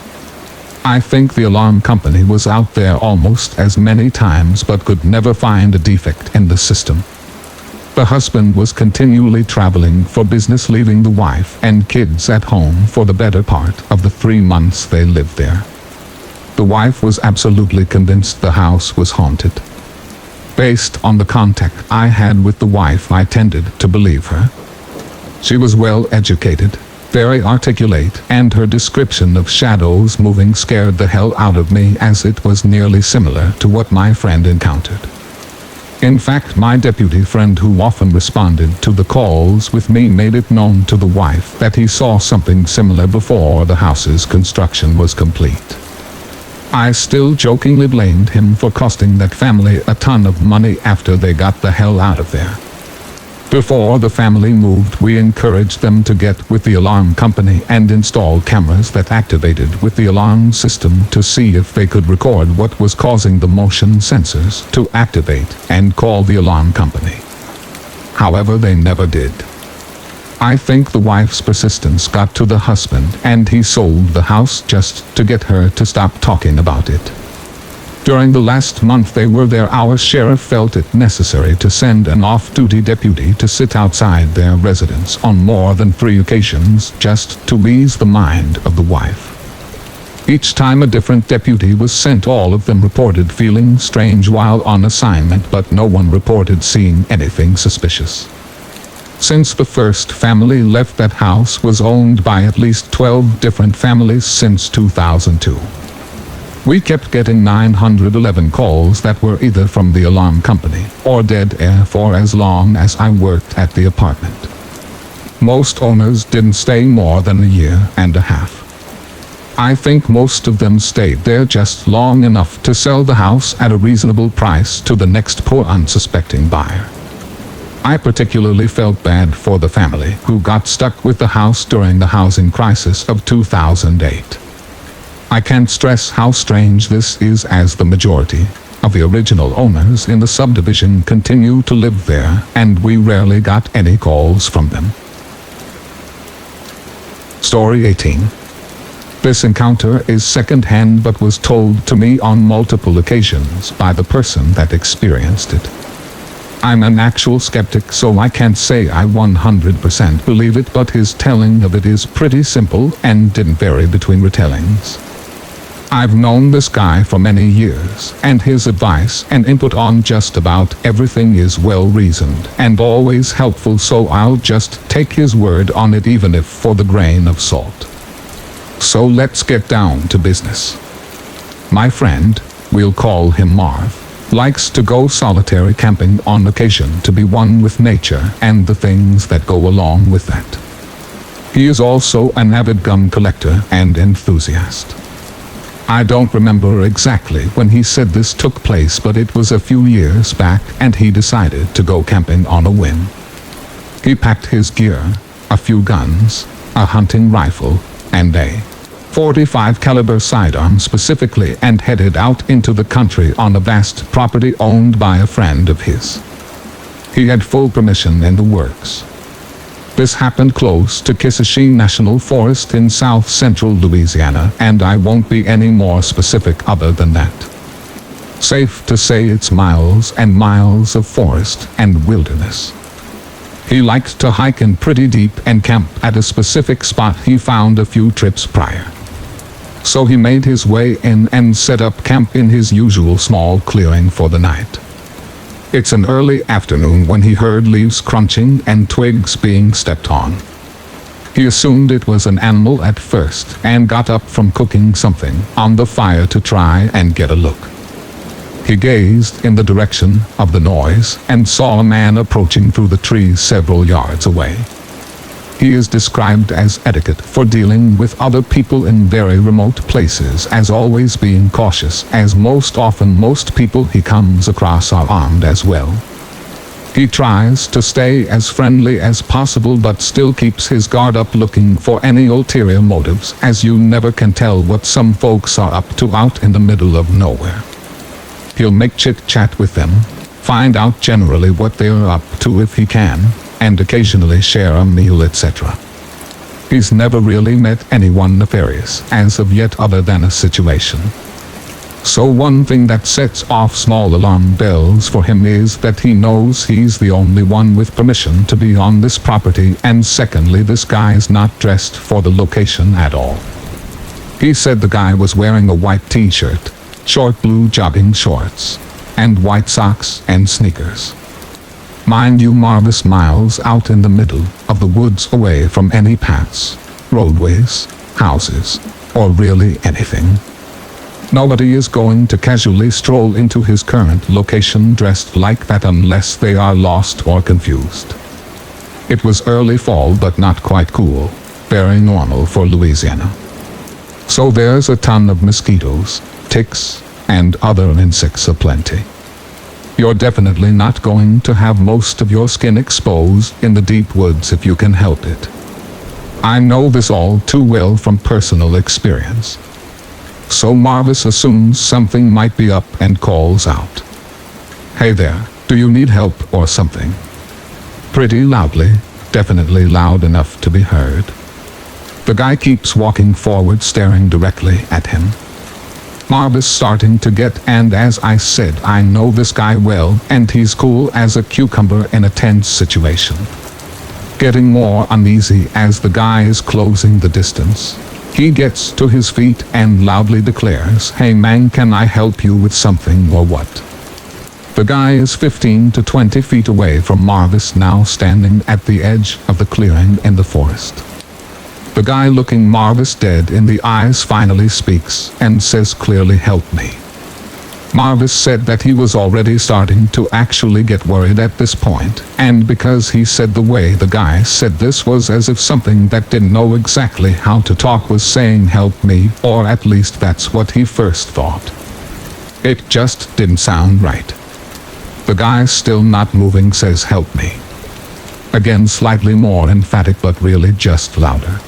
I think the alarm company was out there almost as many times but could never find a defect in the system. The husband was continually traveling for business, leaving the wife and kids at home for the better part of the 3 months they lived there. The wife was absolutely convinced the house was haunted. Based on the contact I had with the wife, I tended to believe her. She was well educated, very articulate, and her description of shadows moving scared the hell out of me, as it was nearly similar to what my friend encountered. In fact, my deputy friend, who often responded to the calls with me, made it known to the wife that he saw something similar before the house's construction was complete. I still jokingly blamed him for costing that family a ton of money after they got the hell out of there. Before the family moved, we encouraged them to get with the alarm company and install cameras that activated with the alarm system to see if they could record what was causing the motion sensors to activate and call the alarm company. However, they never did. I think the wife's persistence got to the husband, and he sold the house just to get her to stop talking about it. During the last month they were there, our sheriff felt it necessary to send an off-duty deputy to sit outside their residence on more than 3 occasions just to ease the mind of the wife. Each time a different deputy was sent, all of them reported feeling strange while on assignment, but no one reported seeing anything suspicious. Since the first family left, that house was owned by at least 12 different families since 2002. We kept getting 911 calls that were either from the alarm company or dead air for as long as I worked at the apartment. Most owners didn't stay more than a year and a half. I think most of them stayed there just long enough to sell the house at a reasonable price to the next poor unsuspecting buyer. I particularly felt bad for the family who got stuck with the house during the housing crisis of 2008. I can't stress how strange this is, as the majority of the original owners in the subdivision continue to live there, and we rarely got any calls from them. Story 18. This encounter is second-hand but was told to me on multiple occasions by the person that experienced it. I'm an actual skeptic, so I can't say I 100% believe it, but his telling of it is pretty simple and didn't vary between retellings. I've known this guy for many years, and his advice and input on just about everything is well-reasoned and always helpful, so I'll just take his word on it, even if for the grain of salt. So let's get down to business. My friend, we'll call him Marv, likes to go solitary camping on occasion to be one with nature and the things that go along with that. He is also an avid gum collector and enthusiast. I don't remember exactly when he said this took place, but it was a few years back, and he decided to go camping on a whim. He packed his gear, a few guns, a hunting rifle, and a .45 caliber sidearm specifically, and headed out into the country on a vast property owned by a friend of his. He had full permission in the works. This happened close to Kissachine National Forest in south-central Louisiana, and I won't be any more specific other than that. Safe to say it's miles and miles of forest and wilderness. He liked to hike in pretty deep and camp at a specific spot he found a few trips prior. So he made his way in and set up camp in his usual small clearing for the night. It's an early afternoon when he heard leaves crunching and twigs being stepped on. He assumed it was an animal at first and got up from cooking something on the fire to try and get a look. He gazed in the direction of the noise and saw a man approaching through the trees several yards away. He is described as etiquette for dealing with other people in very remote places as always being cautious, as most often most people he comes across are armed as well. He tries to stay as friendly as possible, but still keeps his guard up, looking for any ulterior motives, as you never can tell what some folks are up to out in the middle of nowhere. He'll make chit-chat with them, find out generally what they're up to if he can, and occasionally share a meal, etc. He's never really met anyone nefarious as of yet, other than a situation. So one thing that sets off small alarm bells for him is that he knows he's the only one with permission to be on this property, and secondly, this guy's not dressed for the location at all. He said the guy was wearing a white t-shirt, short blue jogging shorts, and white socks and sneakers. Mind you, Marvis miles out in the middle of the woods, away from any paths, roadways, houses, or really anything. Nobody is going to casually stroll into his current location dressed like that unless they are lost or confused. It was early fall, but not quite cool, very normal for Louisiana. So there's a ton of mosquitoes, ticks, and other insects aplenty. You're definitely not going to have most of your skin exposed in the deep woods if you can help it. I know this all too well from personal experience. So Marvis assumes something might be up and calls out, "Hey there, do you need help or something?" Pretty loudly, definitely loud enough to be heard. The guy keeps walking forward, staring directly at him. Marv is starting to get, and as I said, I know this guy well, and he's cool as a cucumber in a tense situation. Getting more uneasy as the guy is closing the distance. He gets to his feet and loudly declares, "Hey man, can I help you with something or what?" The guy is 15 to 20 feet away from Marvis, now standing at the edge of the clearing in the forest. The guy, looking Marvis dead in the eyes, finally speaks and says clearly, "Help me." Marvis said that he was already starting to actually get worried at this point, and because he said the way the guy said this was as if something that didn't know exactly how to talk was saying "help me," or at least that's what he first thought. It just didn't sound right. The guy, still not moving, says "help me." Again, slightly more emphatic, but really just louder.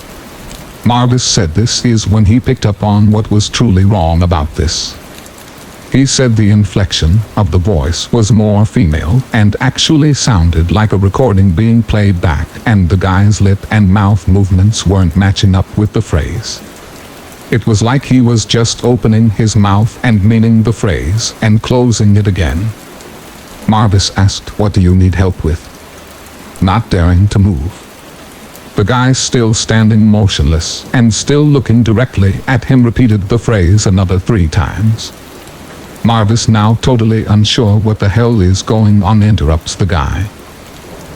Marvis said this is when he picked up on what was truly wrong about this. He said the inflection of the voice was more female and actually sounded like a recording being played back, and the guy's lip and mouth movements weren't matching up with the phrase. It was like he was just opening his mouth and meaning the phrase and closing it again. Marvis asked, "What do you need help with?" Not daring to move. The guy, still standing motionless and still looking directly at him, repeated the phrase another 3 times. Marvis, now totally unsure what the hell is going on, interrupts the guy.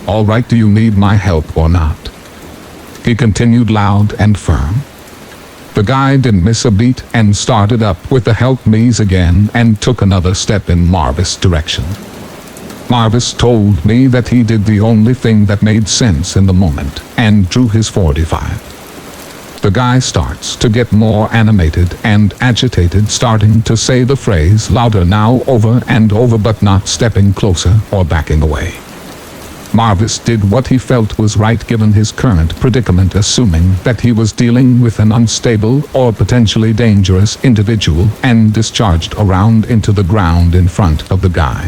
"All right, do you need my help or not?" he continued loud and firm. The guy didn't miss a beat and started up with the help me's again and took another step in Marvis' direction. Marvis told me that he did the only thing that made sense in the moment and drew his .45. The guy starts to get more animated and agitated, starting to say the phrase louder now, over and over, but not stepping closer or backing away. Marvis did what he felt was right given his current predicament, assuming that he was dealing with an unstable or potentially dangerous individual, and discharged a round into the ground in front of the guy.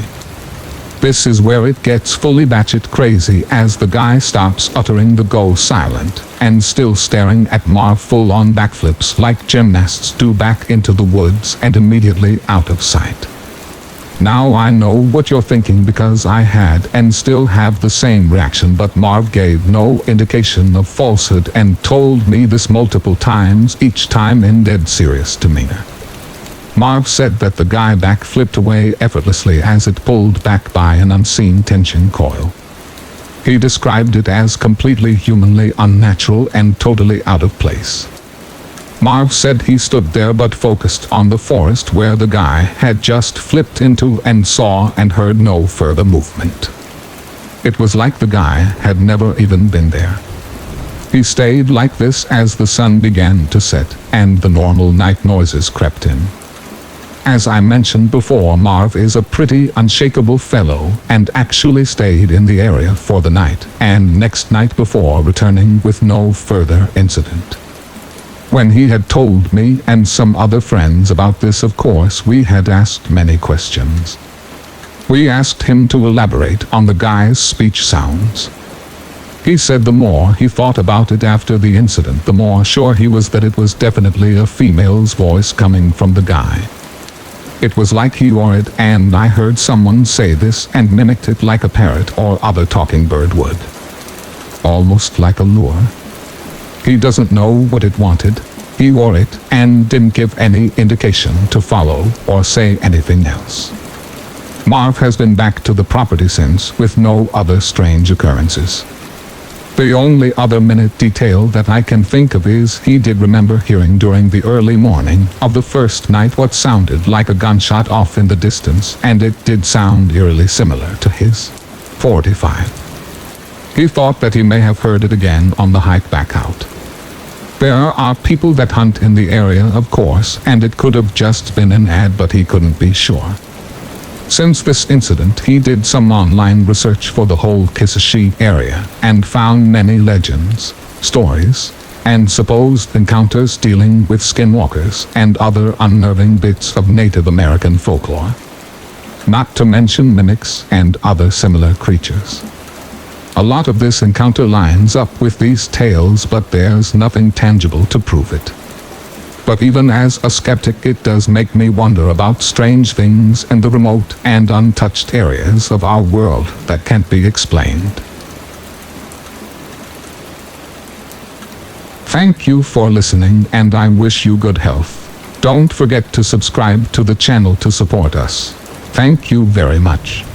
This is where it gets fully batshit crazy, as the guy stops uttering the "go silent" and, still staring at Marv, full-on backflips like gymnasts do back into the woods and immediately out of sight. Now I know what you're thinking, because I had and still have the same reaction, but Marv gave no indication of falsehood and told me this multiple times, each time in dead serious demeanor. Marv said that the guy backflipped away effortlessly as it pulled back by an unseen tension coil. He described it as completely humanly unnatural and totally out of place. Marv said he stood there but focused on the forest where the guy had just flipped into, and saw and heard no further movement. It was like the guy had never even been there. He stayed like this as the sun began to set and the normal night noises crept in. As I mentioned before, Marv is a pretty unshakable fellow and actually stayed in the area for the night and next night before returning with no further incident. When he had told me and some other friends about this, of course, we had asked many questions. We asked him to elaborate on the guy's speech sounds. He said the more he thought about it after the incident, the more sure he was that it was definitely a female's voice coming from the guy. It was like he or it, and I heard someone say this and mimicked it like a parrot or other talking bird would. Almost like a lure. He doesn't know what it wanted, he or it, and didn't give any indication to follow or say anything else. Marv has been back to the property since, with no other strange occurrences. The only other minute detail that I can think of is he did remember hearing during the early morning of the first night what sounded like a gunshot off in the distance, and it did sound eerily similar to his .45. He thought that he may have heard it again on the hike back out. There are people that hunt in the area, of course, and it could have just been an ad, but he couldn't be sure. Since this incident, he did some online research for the whole Kissimmee area and found many legends, stories, and supposed encounters dealing with skinwalkers and other unnerving bits of Native American folklore. Not to mention mimics and other similar creatures. A lot of this encounter lines up with these tales, but there's nothing tangible to prove it. But even as a skeptic, it does make me wonder about strange things in the remote and untouched areas of our world that can't be explained. Thank you for listening, and I wish you good health. Don't forget to subscribe to the channel to support us. Thank you very much.